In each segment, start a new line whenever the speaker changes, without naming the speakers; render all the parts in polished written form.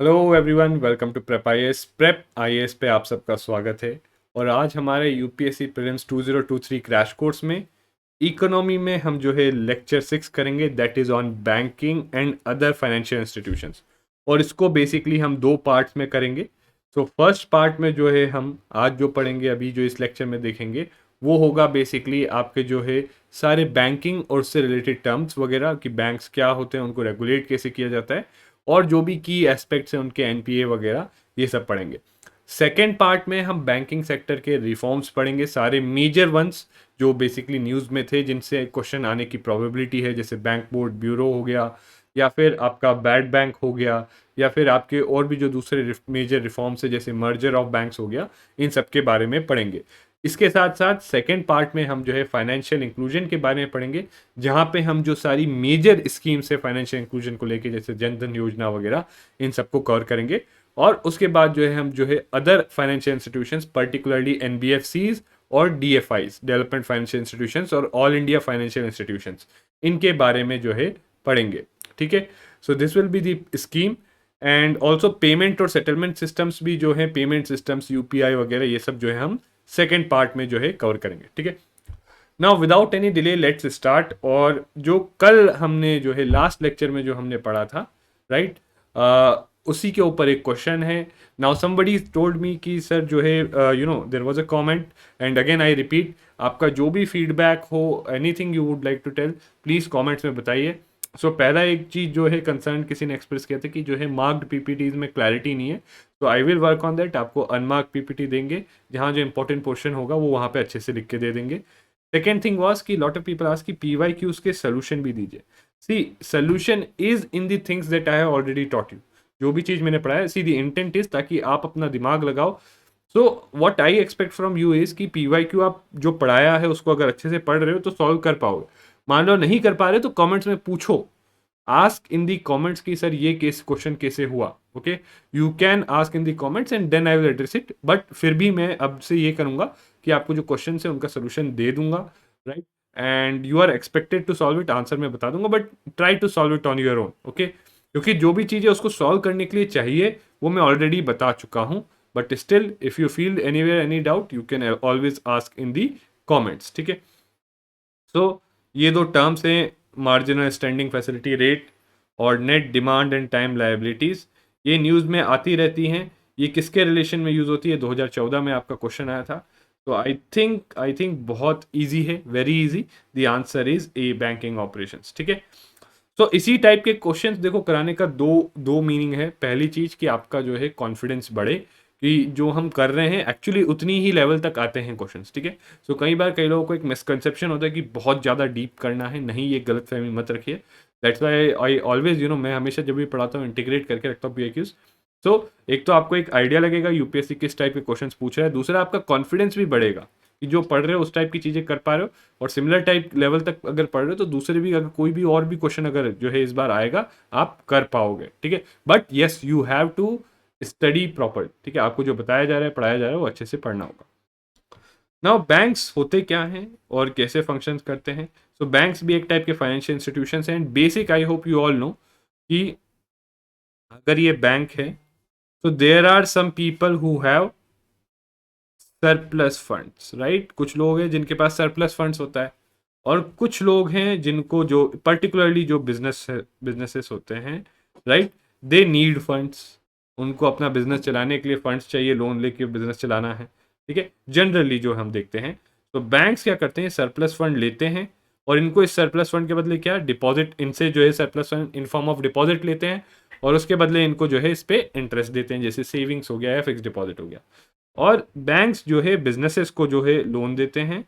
Hello everyone, welcome to Prep IAS. Prep IAS पे आप सबका स्वागत है। और आज हमारे यूपीएससी प्रीलिम्स 2023 क्रैश कोर्स में इकोनॉमी में हम जो है लेक्चर 6 करेंगे, that is on banking and other financial institutions. और इसको बेसिकली हम दो पार्ट्स में करेंगे। सो फर्स्ट पार्ट में जो है हम आज जो पढ़ेंगे, अभी जो इस लेक्चर में देखेंगे, वो होगा बेसिकली आपके जो है सारे बैंकिंग और उससे रिलेटेड टर्म्स वगैरह कि बैंक्स क्या होते हैं, उनको रेगुलेट कैसे किया जाता है, और जो भी की एस्पेक्ट्स हैं उनके एनपीए वगैरह, ये सब पढ़ेंगे। सेकेंड पार्ट में हम बैंकिंग सेक्टर के रिफॉर्म्स पढ़ेंगे, सारे मेजर वंस जो बेसिकली न्यूज़ में थे, जिनसे क्वेश्चन आने की प्रोबेबिलिटी है, जैसे बैंक बोर्ड ब्यूरो हो गया, या फिर आपका बैड बैंक हो गया, या फिर आपके और भी जो दूसरे मेजर रिफॉर्म्स है जैसे मर्जर ऑफ बैंक्स हो गया, इन सब के बारे में पढ़ेंगे। इसके साथ साथ सेकेंड पार्ट में हम जो है फाइनेंशियल इंक्लूजन के बारे में पढ़ेंगे, जहाँ पे हम जो सारी मेजर स्कीम्स है फाइनेंशियल इंक्लूजन को लेके, जैसे जन धन योजना वगैरह, इन सबको कवर करेंगे। और उसके बाद जो है हम जो है other financial institutions, particularly NBFCs और डीएफआईज, डेवलपमेंट फाइनेंशियल इंस्टीट्यूशंस, और ऑल इंडिया फाइनेंशियल इंस्टीट्यूशंस, इनके बारे में जो है पढ़ेंगे। ठीक है, so this will be the scheme. And also payment और सेटलमेंट सिस्टम्स भी जो है, पेमेंट सिस्टम्स यूपीआई वगैरह, ये सब जो है हम सेकेंड पार्ट में जो है कवर करेंगे। ठीक है, now without any delay let's start. और जो कल हमने जो है लास्ट लेक्चर में जो हमने पढ़ा था, राइट, उसी के ऊपर एक क्वेश्चन है। नाउ समबडी टोल्ड मी कि सर जो है there was a comment, and again I repeat, आपका जो भी फीडबैक हो, anything you would like to tell, please comments में बताइए। सो पहला एक चीज़ जो है कंसर्न किसी ने एक्सप्रेस किया था कि जो है मार्क्ड पीपीटीज में क्लैरिटी नहीं है, तो I will work on that. आपको अनमार्क पीपीटी देंगे, जहाँ जो इंपॉर्टेंट पोर्शन होगा वो वहाँ पे अच्छे से लिख के दे देंगे। सेकेंड थिंग वाज कि लॉट ऑफ पीपल आस्क कि पीवाई क्यूज के सोल्यूशन भी दीजिए। See, solution is in the things that I have already taught you. जो भी चीज़ मैंने पढ़ाया, सी द इंटेंट इज ताकि आप अपना दिमाग लगाओ। So what I expect from you is कि पीवाई क्यू आप जो पढ़ाया है उसको अगर अच्छे से पढ़ रहे हो तो सॉल्व कर पाओगे। मान लो नहीं कर पा रहे तो कमेंट्स में पूछो, आस्क इन दी कमेंट्स कि सर ये केस क्वेश्चन कैसे हुआ। Okay, you can ask in the comments and then I will address it. But फिर भी मैं अब से ये करूंगा कि आपको जो क्वेश्चन है उनका सोल्यूशन दे दूंगा, right, and you are expected to solve it. Answer मैं बता दूंगा, but try to solve it on your own. Okay, क्योंकि जो भी चीज़ें उसको सॉल्व करने के लिए चाहिए वो मैं ऑलरेडी बता चुका हूँ। But still if you feel anywhere any doubt, you can always ask in the comments. ठीक है, सो ये दो टर्म्स हैं, मार्जिनल स्टैंडिंग फैसिलिटी रेट और net demand and time liabilities. ये न्यूज़ में आती रहती हैं। ये किसके रिलेशन में यूज़ होती है? 2014 में आपका क्वेश्चन आया था। तो आई थिंक बहुत इजी है, very easy. The answer is a, banking operations. ठीक है, तो इसी टाइप के क्वेश्चंस देखो कराने का दो दो मीनिंग है। पहली चीज़ कि आपका जो है कॉन्फिडेंस बढ़े कि जो हम कर रहे हैं एक्चुअली उतनी ही लेवल तक आते हैं क्वेश्चंस। ठीक है, सो कई बार कई लोगों को एक मिसकंसेप्शन होता है कि बहुत ज़्यादा डीप करना है। नहीं, ये गलत फहमी मत रखिए। दैट्स वाई आई ऑलवेज मैं हमेशा जब भी पढ़ाता हूँ इंटीग्रेट करके रखता हूँ पीआईक्यूज। सो एक तो आपको एक आइडिया लगेगा यूपीएससी किस टाइप के क्वेश्चंस पूछ रहा है, दूसरा आपका कॉन्फिडेंस भी बढ़ेगा कि जो पढ़ रहे हो उस टाइप की चीज़ें कर पा रहे हो। और सिमिलर टाइप लेवल तक अगर पढ़ रहे हो तो दूसरे भी, अगर कोई भी और भी क्वेश्चन अगर जो है इस बार आएगा, आप कर पाओगे। ठीक है, but yes, you have to study proper. ठीक है, आपको जो बताया जा रहा है, पढ़ाया जा रहा है, वो अच्छे से पढ़ना होगा। नाउ बैंक्स होते क्या हैं और कैसे फंक्शन करते हैं? सो बैंक्स भी एक टाइप के फाइनेंशियल इंस्टीट्यूशंस हैं। Basic I hope you all know कि अगर ये बैंक है तो there are some people who have surplus funds, right. कुछ लोग हैं जिनके पास सरप्लस फंड्स होता है, और कुछ लोग हैं जिनको, जो पर्टिकुलरली जो बिजनेसेस होते हैं, राइट, दे नीड फंड्स। उनको अपना बिजनेस चलाने के लिए फंड्स चाहिए, लोन लेके बिजनेस चलाना है। ठीक है, जनरली जो हम देखते हैं, तो बैंक्स क्या करते हैं, सरप्लस फंड लेते हैं, और इनको इस सरप्लस फंड के बदले क्या, डिपॉजिट, इनसे जो है surplus fund in form of deposit लेते हैं, और उसके बदले इनको जो है इस पे इंटरेस्ट देते हैं, जैसे सेविंग्स हो गया या फिक्स डिपॉजिट हो गया। और बैंक्स जो है बिजनेसेस को जो है लोन देते हैं,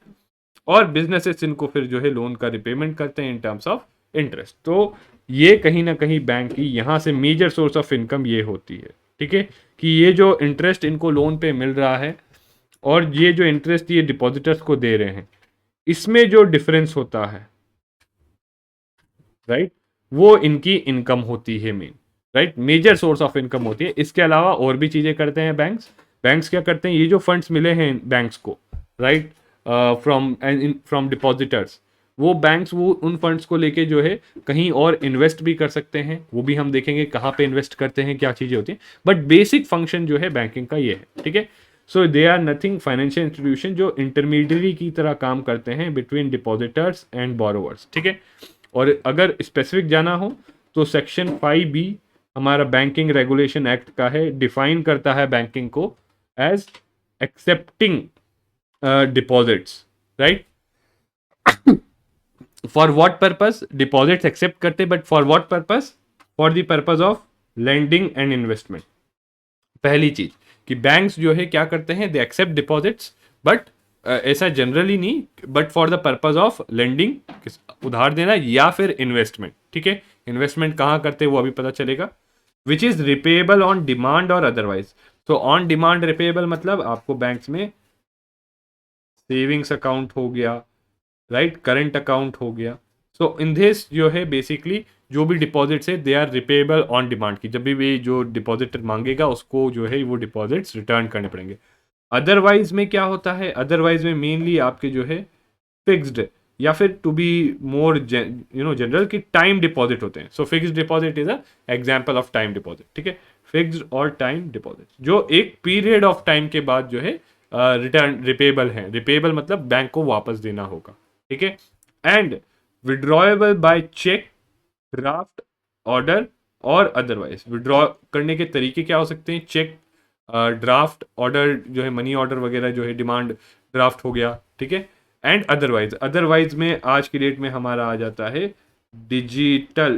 और बिजनेसेस इनको फिर जो है लोन का रिपेमेंट करते हैं इन टर्म्स ऑफ इंटरेस्ट। तो ये कहीं ना कहीं बैंक की यहाँ से मेजर सोर्स ऑफ इनकम ये होती है। ठीक है, कि ये जो इंटरेस्ट इनको लोन पे मिल रहा है, और ये जो इंटरेस्ट ये डिपॉजिटर्स को दे रहे हैं, इसमें जो डिफरेंस होता है, राइट, वो इनकी इनकम होती है main, right, major source of income होती है। इसके अलावा और भी चीज़ें करते हैं बैंक्स। बैंक्स क्या करते हैं, ये जो फंड्स मिले हैं बैंक्स को, राइट, फ्रॉम फ्रॉम डिपॉजिटर्स, वो बैंक्स वो उन फंड्स को लेके जो है कहीं और इन्वेस्ट भी कर सकते हैं, वो भी हम देखेंगे कहाँ पे इन्वेस्ट करते हैं, क्या चीज़ें होती हैं, बट बेसिक फंक्शन जो है बैंकिंग का ये है, ठीक है। So they are nothing financial institution जो इंटरमीडियरी की तरह काम करते हैं बिटवीन डिपॉजिटर्स एंड बोरोवर्स, ठीक है। और अगर स्पेसिफिक जाना हो तो सेक्शन 5B हमारा बैंकिंग रेगुलेशन एक्ट का है, डिफाइन करता है बैंकिंग को as accepting deposits, right. For what purpose deposits accept करते, but for what purpose, for the purpose of lending and investment. पहली चीज कि बैंक्स जो है क्या करते हैं, दे एक्सेप्ट डिपॉजिट्स, बट ऐसा जनरली नहीं, but for the purpose of lending, उधार देना, या फिर इन्वेस्टमेंट, ठीक है। इन्वेस्टमेंट कहाँ करते हैं वो अभी पता चलेगा। विच इज रिपेएबल ऑन डिमांड और अदरवाइज। तो ऑन डिमांड रिपेएबल मतलब आपको बैंक्स में सेविंग्स अकाउंट हो गया, राइट, करंट अकाउंट हो गया। सो इन दिस जो है बेसिकली जो भी डिपॉजिट्स है दे आर रिपेएबल ऑन डिमांड, की जब भी जो डिपॉजिटर मांगेगा उसको जो है वो डिपॉजिट्स रिटर्न करने पड़ेंगे। अदरवाइज में क्या होता है, अदरवाइज में मेनली आपके जो है फिक्स्ड या फिर टू बी मोर जनरल की टाइम डिपॉजिट होते हैं। सो fixed deposit is a example of time deposit, ठीक है। फिक्स्ड और टाइम डिपॉजिट जो एक पीरियड ऑफ टाइम के बाद जो है रिटर्न रिपेबल है। रिपेबल मतलब बैंक को वापस देना होगा, ठीक है। And withdrawable by cheque, draft, order और अदरवाइज। विड्रॉ करने के तरीके क्या हो सकते हैं, चेक, ड्राफ्ट, ऑर्डर जो है मनी ऑर्डर वगैरह जो है डिमांड ड्राफ्ट हो गया, ठीक है। एंड अदरवाइज, अदरवाइज में आज की डेट में हमारा आ जाता है डिजिटल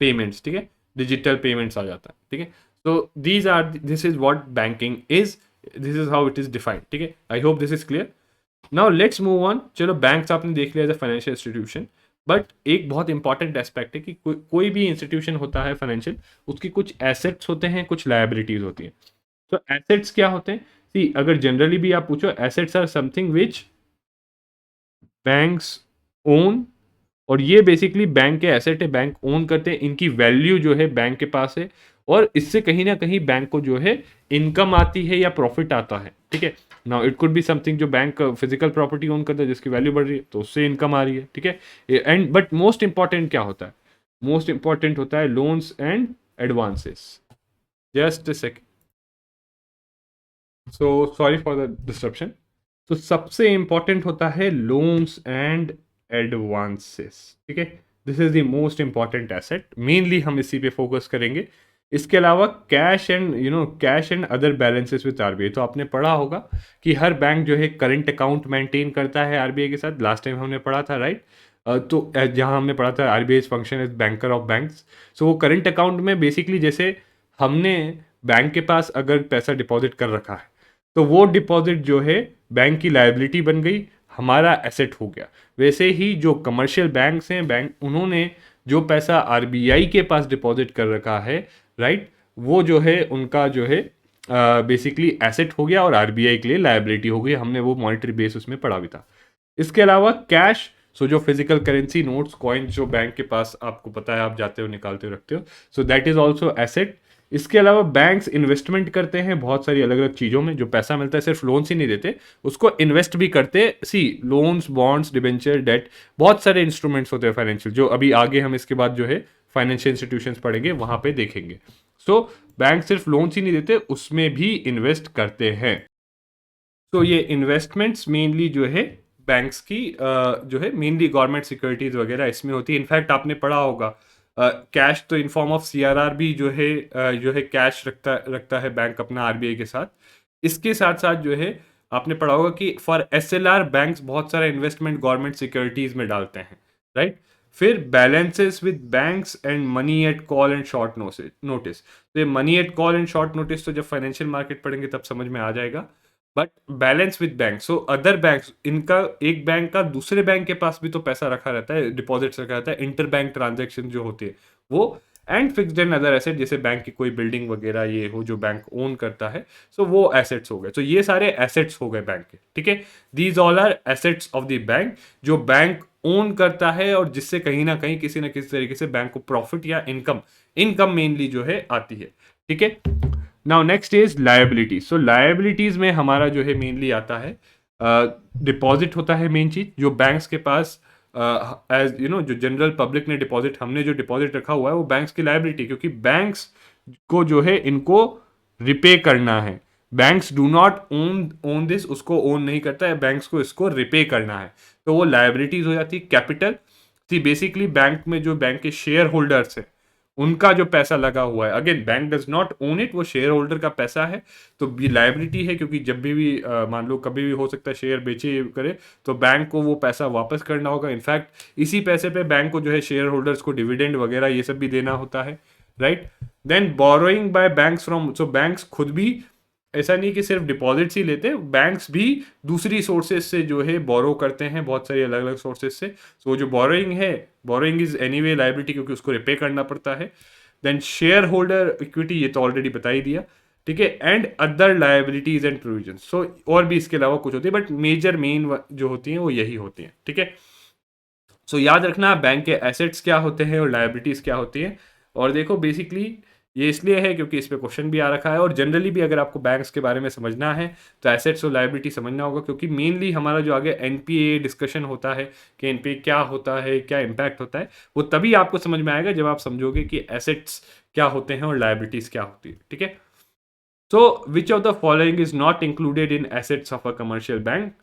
पेमेंट्स, ठीक है। डिजिटल पेमेंट्स आ जाता है, ठीक है। तो these are, this is what banking is, this is how it is defined, ठीक है। I hope this is clear. Now let's move on. चलो बैंक्स आपने देख लिया as a financial institution, but एक बहुत इंपॉर्टेंट एस्पेक्ट है कि कोई भी इंस्टीट्यूशन होता है फाइनेंशियल, उसकी कुछ एसेट्स होते हैं, कुछ लायबिलिटीज होती हैं। तो एसेट्स क्या होते हैं, सी अगर जनरली भी आप पूछो, assets are something which banks own, और ये बेसिकली बैंक के एसेट है, बैंक ओन करते हैं, इनकी वैल्यू जो है बैंक के पास है, और इससे कहीं ना कहीं बैंक को जो है इनकम आती है या प्रॉफिट आता है, ठीक है। Now it could be something जो बैंक फिजिकल प्रॉपर्टी ओन करता है जिसकी वैल्यू बढ़ रही है तो उससे इनकम आ रही है, ठीक है। एंड बट मोस्ट इंपॉर्टेंट क्या होता है, मोस्ट इंपॉर्टेंट होता है loans and advances. Just second, so sorry for the disruption. तो सबसे इंपॉर्टेंट होता है लोन्स एंड एडवांसेस, ठीक है। This is the most important asset, mainly हम इसी पे फोकस करेंगे। इसके अलावा cash and cash and other balances with RBI. तो आपने पढ़ा होगा कि हर बैंक जो है करंट अकाउंट मेंटेन करता है आरबीआई के साथ, लास्ट टाइम हमने पढ़ा था, राइट। तो जहाँ हमने पढ़ा था RBI function is banker of banks. So वो करंट अकाउंट में बेसिकली जैसे हमने बैंक के पास अगर पैसा डिपॉजिट कर रखा है तो वो डिपॉजिट जो है बैंक की लायबिलिटी बन गई, हमारा एसेट हो गया। वैसे ही जो कमर्शियल बैंक्स हैं, बैंक उन्होंने जो पैसा आरबीआई के पास डिपॉजिट कर रखा है, राइट, वो जो है उनका जो है बेसिकली एसेट हो गया और आरबीआई के लिए लायबिलिटी हो गई। हमने वो मॉनेटरी बेस उसमें पढ़ा भी था। इसके अलावा कैश, सो जो फिजिकल करेंसी नोट्स कॉइन्स जो बैंक के पास आपको पता है आप जाते हो निकालते हो रखते हो, सो दैट इज ऑल्सो एसेट। इसके अलावा बैंक्स इन्वेस्टमेंट करते हैं बहुत सारी अलग अलग चीज़ों में, जो पैसा मिलता है सिर्फ लोन्स ही नहीं देते, उसको इन्वेस्ट भी करते। सी लोन्स, बॉन्ड्स, डिबेंचर, डेट, बहुत सारे इंस्ट्रूमेंट्स होते हैं फाइनेंशियल, जो अभी आगे हम इसके बाद जो है फाइनेंशियल इंस्टीट्यूशंस पढ़ेंगे वहां पे देखेंगे। सो बैंक सिर्फ लोन्स ही नहीं देते, उसमें भी इन्वेस्ट करते हैं। तो ये इन्वेस्टमेंट्स मेनली जो है बैंक्स की जो है मेनली गवर्नमेंट सिक्योरिटीज वगैरह इसमें होती है। इनफैक्ट आपने पढ़ा होगा कैश तो इन फॉर्म ऑफ सीआरआर भी जो है कैश रखता है बैंक अपना आरबीआई के साथ। इसके साथ साथ जो है आपने पढ़ा होगा कि फॉर एसएलआर बैंक्स बहुत सारा इन्वेस्टमेंट गवर्नमेंट सिक्योरिटीज में डालते हैं, राइट। फिर balances with banks and money at call and short notice. तो ये money at call and short notice तो जब फाइनेंशियल मार्केट पढ़ेंगे तब समझ में आ जाएगा। But balance with bank, so other banks, इनका एक बैंक का दूसरे बैंक के पास भी तो पैसा रखा रहता है, डिपॉजिट्स रखा रहता है, इंटर बैंक ट्रांजेक्शन जो होती है वो। And fixed and other asset, जैसे बैंक की कोई बिल्डिंग वगैरह ये हो जो बैंक ओन करता है, सो वो एसेट्स हो गए। तो ये सारे एसेट्स हो गए बैंक के, ठीक है। These all are assets of the bank जो बैंक ओन करता है और जिससे कहीं ना कहीं किसी ना किसी तरीके से बैंक को प्रॉफिट या इनकम मेनली जो है आती है, ठीक है। Now next is liabilities. So liabilities में हमारा जो है मेनली आता है डिपॉजिट होता है मेन चीज जो बैंक्स के पास, एज यू नो, जो जनरल पब्लिक ने डिपॉजिट, हमने जो डिपॉजिट रखा हुआ है वो बैंक्स की लायबिलिटी, क्योंकि बैंक्स को जो है इनको रिपे करना है। Banks do not own this, उसको ओन नहीं करता है, बैंक्स को इसको रिपे करना है, तो वो लायबिलिटीज हो जाती है। कैपिटल, सी बेसिकली बैंक में जो बैंक के शेयर होल्डर्स है उनका जो पैसा लगा हुआ है, again bank does not own it, वो शेयर होल्डर का पैसा है, तो ये लायबिलिटी है, क्योंकि जब भी मान लो कभी भी हो सकता है शेयर बेचे करे, तो बैंक को वो पैसा वापस करना होगा। इनफैक्ट इसी पैसे पे बैंक को जो है शेयर होल्डर्स को डिविडेंड वगैरह ये सब भी देना होता है, right. Then borrowing by banks from, so banks खुद भी, ऐसा नहीं कि सिर्फ डिपॉजिट्स ही लेते हैं, बैंक्स भी दूसरी सोर्सेज से जो है बोरो करते हैं, बहुत सारी अलग अलग सोर्सेज से। सो जो बोरोइंग है, बोरोइंग इज एनीवे लायबिलिटी, क्योंकि उसको रिपे करना पड़ता है। देन शेयर होल्डर इक्विटी, ये तो ऑलरेडी बता ही दिया, ठीक है। And other liabilities and provision, so और भी इसके अलावा कुछ होती है, बट मेजर मेन जो होती हैं वो यही होती हैं, ठीक है। सो याद रखना बैंक के एसेट्स क्या होते हैं और लायबिलिटीज क्या होती हैं। और देखो बेसिकली ये इसलिए है क्योंकि इस पे क्वेश्चन भी आ रखा है, और जनरली भी अगर आपको बैंक्स के बारे में समझना है तो एसेट्स और लायबिलिटी समझना होगा, क्योंकि मेनली हमारा जो आगे एनपीए डिस्कशन होता है कि एनपीए क्या होता है, क्या इम्पैक्ट होता है, वो तभी आपको समझ में आएगा जब आप समझोगे कि एसेट्स क्या होते हैं और लायबिलिटीज क्या होती है, ठीक है। So, which of the following is not included in assets of a commercial bank?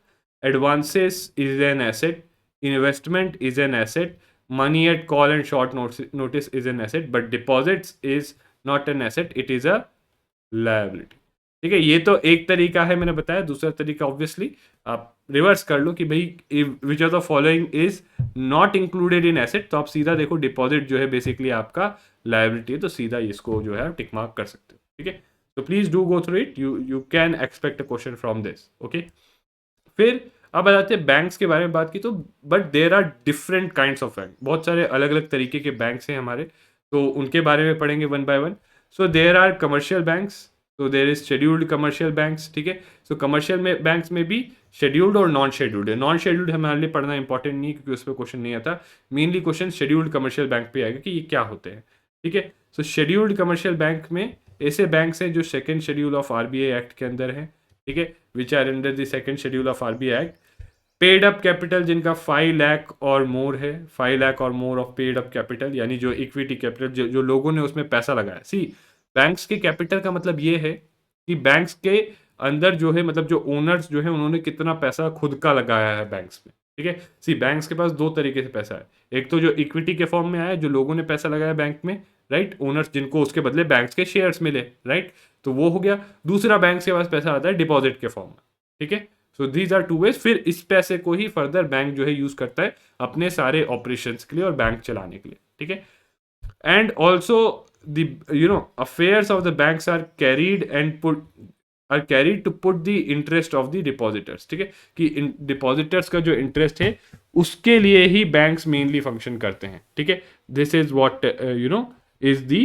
Advances is an asset, investment is an asset, money at call and short notice is an asset, but deposits is not an asset, it is a liability. ठीक है, ये तो एक तरीका है मैंने बताया। दूसरा तरीका ऑब्वियसली आप रिवर्स कर लो कि भाई which of the following is not included in asset, तो आप सीधा देखो डिपॉजिट जो है बेसिकली आपका लायबिलिटी है, तो सीधा इसको जो है टिक मार्क कर सकते हो, ठीक है। तो please do go through it, you can expect a question from this, okay. फिर अब आ जाते हैं बैंक्स के बारे में बात की, तो but there are different kinds of bank, बहुत सारे अलग अलग तरीके के बैंक्स हैं हमारे, तो उनके बारे में पढ़ेंगे one by one. So there are commercial banks, तो there is scheduled commercial banks, ठीक है। सो कमर्शियल में बैंक्स में भी शेड्यूल्ड और नॉन शेड्यूल्ड है। नॉन शेड्यूल्ड हमारे लिए पढ़ना इंपॉर्टेंट नहीं है क्योंकि उस पर क्वेश्चन नहीं आता, mainly question scheduled commercial bank पे आएगा कि ये क्या होते हैं, ठीक है। सो शेड्यूल्ड कमर्शियल बैंक में ऐसे बैंक्स हैं जो second schedule of RBI act के अंदर हैं, ठीक है, which are under the second schedule of RBI act. Paid up capital जिनका 5 लाख और मोर है, 5 लाख और more of paid up capital, यानी जो इक्विटी कैपिटल जो लोगों ने उसमें पैसा लगाया। सी बैंक्स के कैपिटल का मतलब ये है कि बैंक्स के अंदर जो है, मतलब जो ओनर्स जो है उन्होंने कितना पैसा खुद का लगाया है बैंक्स में, ठीक है। सी बैंक्स के पास दो तरीके से पैसा है, एक तो जो इक्विटी के फॉर्म में आया, जो लोगों ने पैसा लगाया बैंक में, राइट, ओनर्स जिनको उसके बदले बैंक्स के शेयर्स मिले, राइट, तो वो हो गया। दूसरा बैंक्स के पास पैसा आता है डिपॉजिट के फॉर्म में, ठीक है। So these are two ways. फिर इस पैसे को ही फर्दर बैंक जो है यूज करता है अपने सारे ऑपरेशंस के लिए और बैंक चलाने के लिए, ठीक है। And also the affairs of the banks are carried and put are carried to put the interest of the depositors, ठीक है, कि डिपॉजिटर्स का जो इंटरेस्ट है उसके लिए ही बैंक्स मेनली फंक्शन करते हैं, ठीक है। This is what is the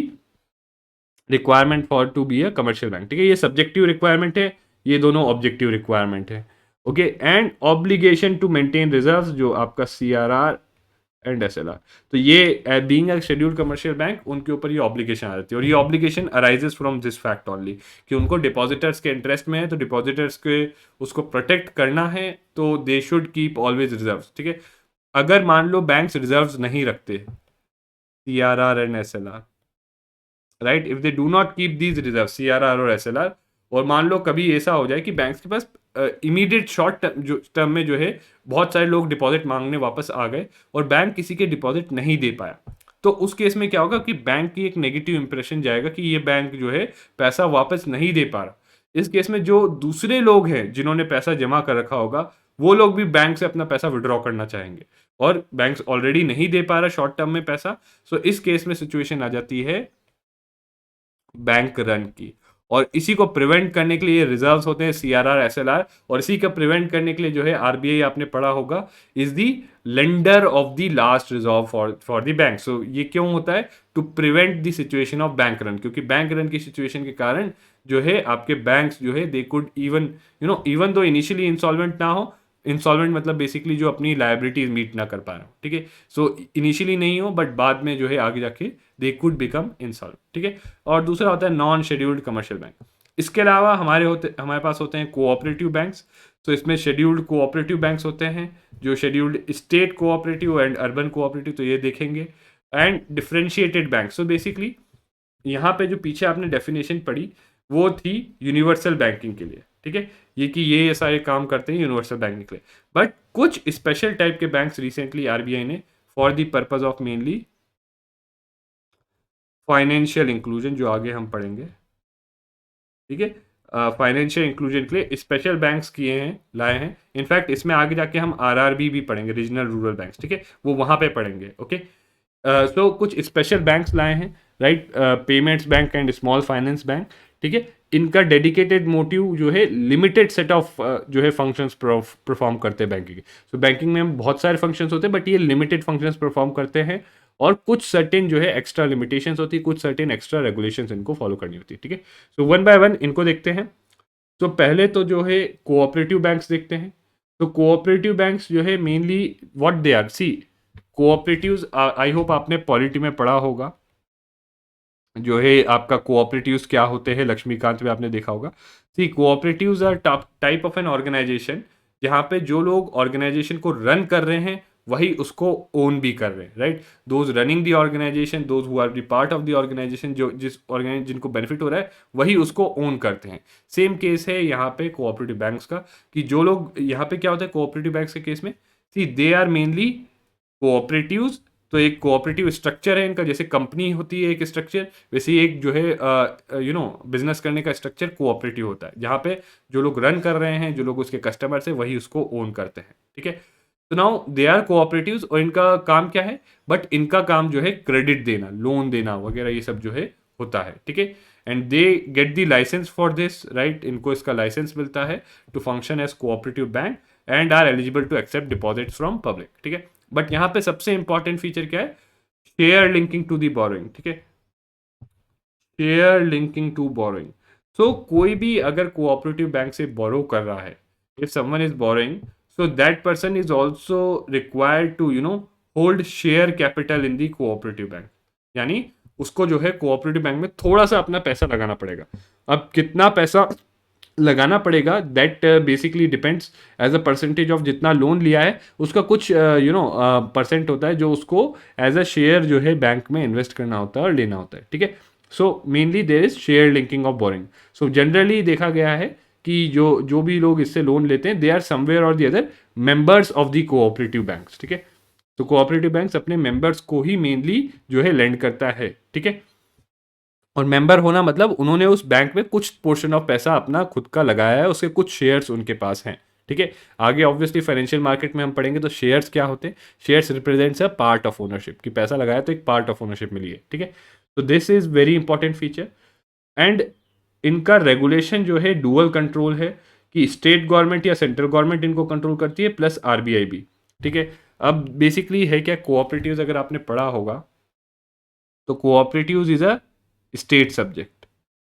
requirement for to be a commercial bank, ठीक है। ये सब्जेक्टिव रिक्वायरमेंट है, ये दोनों ऑब्जेक्टिव रिक्वायरमेंट है, okay. And obligation to maintain reserves, जो आपका सीआरआर एंड एसएलआर, तो ये being a scheduled commercial bank उनके ऊपर ये ऑब्लिगेशन आ जाती है, और ये obligation arises from this fact only कि उनको डिपॉजिटर्स के इंटरेस्ट में है, तो डिपॉजिटर्स के उसको प्रोटेक्ट करना है, तो they should keep always reserves, ठीक है। अगर मान लो बैंक्स रिजर्व्स नहीं रखते, CRR and SLR, right, if they do not keep these reserve CRR और एसएलआर, और मान लो कभी ऐसा हो जाए कि बैंक्स के पास इमीडिएट शॉर्ट टर्म में जो है बहुत सारे लोग डिपॉजिट मांगने वापस आ गए और बैंक किसी के डिपॉजिट नहीं दे पाया, तो उस केस में क्या होगा कि बैंक की एक नेगेटिव इंप्रेशन जाएगा कि ये बैंक जो है पैसा वापस नहीं दे पा रहा। इस केस में जो दूसरे लोग हैं जिन्होंने पैसा जमा कर रखा होगा, वो लोग भी बैंक से अपना पैसा विड्रॉ करना चाहेंगे, और बैंक ऑलरेडी नहीं दे पा रहा शॉर्ट टर्म में पैसा। सो इस केस में सिचुएशन आ जाती है बैंक रन की, और इसी को प्रिवेंट करने के लिए रिजर्व्स होते हैं सीआरआर एसएलआर, और इसी का प्रिवेंट करने के लिए जो है आरबीआई आपने पढ़ा होगा is the lender of the last resort for the bank. So ये क्यों होता है? To prevent the situation of bank run, क्योंकि बैंक रन की सिचुएशन के कारण जो है आपके बैंक्स जो है they could even even though initially insolvent ना हो, इंसॉल्वेंट मतलब बेसिकली जो अपनी लायबिलिटीज मीट ना कर पा रहे हो, ठीक है। सो इनिशियली नहीं हो बट बाद में जो है आगे जाके दे कुड बिकम इंसॉल्वेंट, ठीक है। और दूसरा होता है नॉन शेड्यूल्ड कमर्शियल बैंक। इसके अलावा हमारे पास होते हैं कोऑपरेटिव बैंक्स। तो इसमें शेड्यूल्ड कोऑपरेटिव बैंक्स होते हैं, जो scheduled state cooperative and urban cooperative, तो ये देखेंगे। And differentiated bank, so basically यहाँ पे जो पीछे आपने डेफिनेशन पढ़ी वो थी यूनिवर्सल बैंकिंग के लिए, ठीक है, ये कि ये सारे काम करते हैं यूनिवर्सल बैंकिंग के लिए। बट कुछ स्पेशल टाइप के बैंक्स रिसेंटली आरबीआई ने for the purpose of mainly financial inclusion, जो आगे हम पढ़ेंगे, ठीक है, फाइनेंशियल इंक्लूजन के लिए स्पेशल बैंक्स किए हैं, लाए हैं। इनफैक्ट इसमें आगे जाके हम आरआरबी भी पढ़ेंगे, रीजनल रूरल बैंक्स, ठीक है, वो वहाँ पे पढ़ेंगे। ओके, सो कुछ स्पेशल बैंक्स लाए हैं, right, payments bank and small finance bank, ठीक है। इनका डेडिकेटेड मोटिव जो है लिमिटेड सेट ऑफ जो है फंक्शंस परफॉर्म करते हैं बैंकिंग के। सो बैंकिंग में बहुत सारे फंक्शंस होते हैं, बट ये लिमिटेड फंक्शंस परफॉर्म करते हैं, और कुछ सर्टेन जो है एक्स्ट्रा लिमिटेशंस होती है, कुछ सर्टेन एक्स्ट्रा रेगुलेशंस इनको फॉलो करनी होती है, ठीक है। सो वन बाय वन इनको देखते हैं। तो पहले तो जो है कोऑपरेटिव बैंक्स देखते हैं। तो कोऑपरेटिव बैंक्स जो है mainly what they are, see cooperatives, I hope आपने पॉलिटी में पढ़ा होगा जो है आपका कोऑपरेटिव्स क्या होते हैं, लक्ष्मीकांत में आपने देखा होगा। See cooperatives are type of an organisation जहाँ पे जो लोग ऑर्गेनाइजेशन को रन कर रहे हैं वही उसको ओन भी कर रहे हैं, right. Those running the organisation, those who are the part of the organisation, जो जिस ऑर्गेनाइजेशन जिनको बेनिफिट हो रहा है वही उसको ओन करते हैं। सेम केस है यहाँ पे कोऑपरेटिव बैंक्स का, कि जो लोग यहाँ पे क्या होता है कोऑपरेटिव बैंक्स के केस में, सी दे आर मेनली कोऑपरेटिव्स। तो एक कोऑपरेटिव स्ट्रक्चर है इनका, जैसे कंपनी होती है एक स्ट्रक्चर, वैसे ही एक जो है बिजनेस करने का स्ट्रक्चर कोऑपरेटिव होता है, जहाँ पे जो लोग रन कर रहे हैं, जो लोग उसके कस्टमर्स हैं, वही उसको ओन करते हैं, ठीक है। तो नाउ दे आर कोऑपरेटिव्स, और इनका काम क्या है, बट इनका काम जो है क्रेडिट देना, लोन देना वगैरह, ये सब जो है होता है, ठीक है। And they get the licence for this, right, इनको इसका लाइसेंस मिलता है to function as cooperative bank and are eligible to accept deposits from public, ठीक है। बट यहाँ पे सबसे इंपॉर्टेंट फीचर क्या है, share linking to the borrowing, ठीक है, share linking to borrowing. So कोई भी अगर कोऑपरेटिव बैंक से बोरो कर रहा है, if someone is borrowing, so that person is also required to hold share capital in the cooperative bank, यानी उसको जो है कोऑपरेटिव बैंक में थोड़ा सा अपना पैसा लगाना पड़ेगा। अब कितना पैसा लगाना पड़ेगा, that basically depends as a percentage of जितना लोन लिया है, उसका कुछ परसेंट होता है जो उसको एज अ शेयर जो है बैंक में इन्वेस्ट करना होता है और लेना होता है, ठीक है। So mainly there is share linking of borrowing. So generally देखा गया है कि जो भी लोग इससे लोन लेते हैं, दे आर समवेयर और the other members of the cooperative banks, ठीक है। तो कोऑपरेटिव बैंक्स अपने मेंबर्स को ही मेनली जो है लेंड करता है, ठीक है। और मेंबर होना मतलब उन्होंने उस बैंक में कुछ पोर्शन ऑफ पैसा अपना खुद का लगाया है, उसके कुछ शेयर्स उनके पास हैं, ठीक है। आगे ऑब्वियसली फाइनेंशियल मार्केट में हम पढ़ेंगे तो शेयर्स क्या होते हैं, shares represents a part of ownership, कि पैसा लगाया तो एक पार्ट ऑफ ओनरशिप मिली है, ठीक है। तो this is very important feature. And इनका रेगुलेशन जो है डुअल कंट्रोल है, कि स्टेट गवर्नमेंट या सेंट्रल गवर्नमेंट इनको कंट्रोल करती है, प्लस आरबीआई भी, ठीक है। अब बेसिकली है क्या, कोऑपरेटिव्स अगर आपने पढ़ा होगा तो cooperatives is a state subject.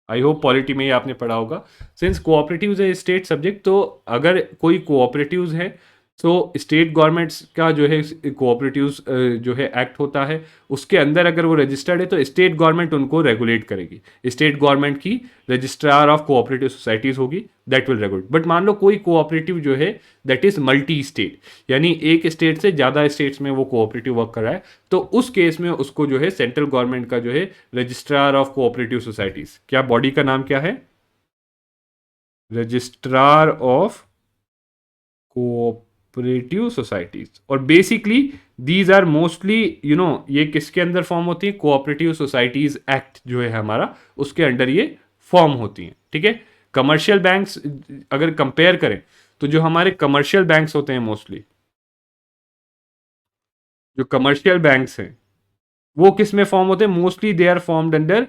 I hope polity में ही आपने पढ़ा होगा। सिंस कोऑपरेटिव्स है स्टेट सब्जेक्ट, तो अगर कोई कोऑपरेटिव्स है तो स्टेट गवर्नमेंट्स का जो है कोऑपरेटिव्स जो है एक्ट होता है, उसके अंदर अगर वो रजिस्टर्ड है तो स्टेट गवर्नमेंट उनको रेगुलेट करेगी। स्टेट गवर्नमेंट की रजिस्ट्रार ऑफ कोऑपरेटिव सोसाइटीज होगी, दैट विल रेगुलेट। बट मान लो कोई कोऑपरेटिव जो है दैट इज मल्टी स्टेट, यानी एक स्टेट से ज़्यादा स्टेट्स में वो कोऑपरेटिव वर्क कर रहा है, तो उस केस में उसको जो है सेंट्रल गवर्नमेंट का जो है रजिस्ट्रार ऑफ कोऑपरेटिव सोसाइटीज, क्या बॉडी का नाम क्या है, रजिस्ट्रार ऑफ कोऑपरेटिव सोसाइटीज। और बेसिकली दीज आर मोस्टली ये किसके अंदर फॉर्म होती है, कोऑपरेटिव सोसाइटीज एक्ट जो है हमारा, उसके अंडर ये फॉर्म होती हैं, ठीक है। कमर्शियल बैंक्स अगर कंपेयर करें तो जो हमारे कमर्शियल बैंक्स होते हैं, मोस्टली जो कमर्शियल बैंक्स हैं वो किस में फॉर्म होते हैं, mostly they are formed under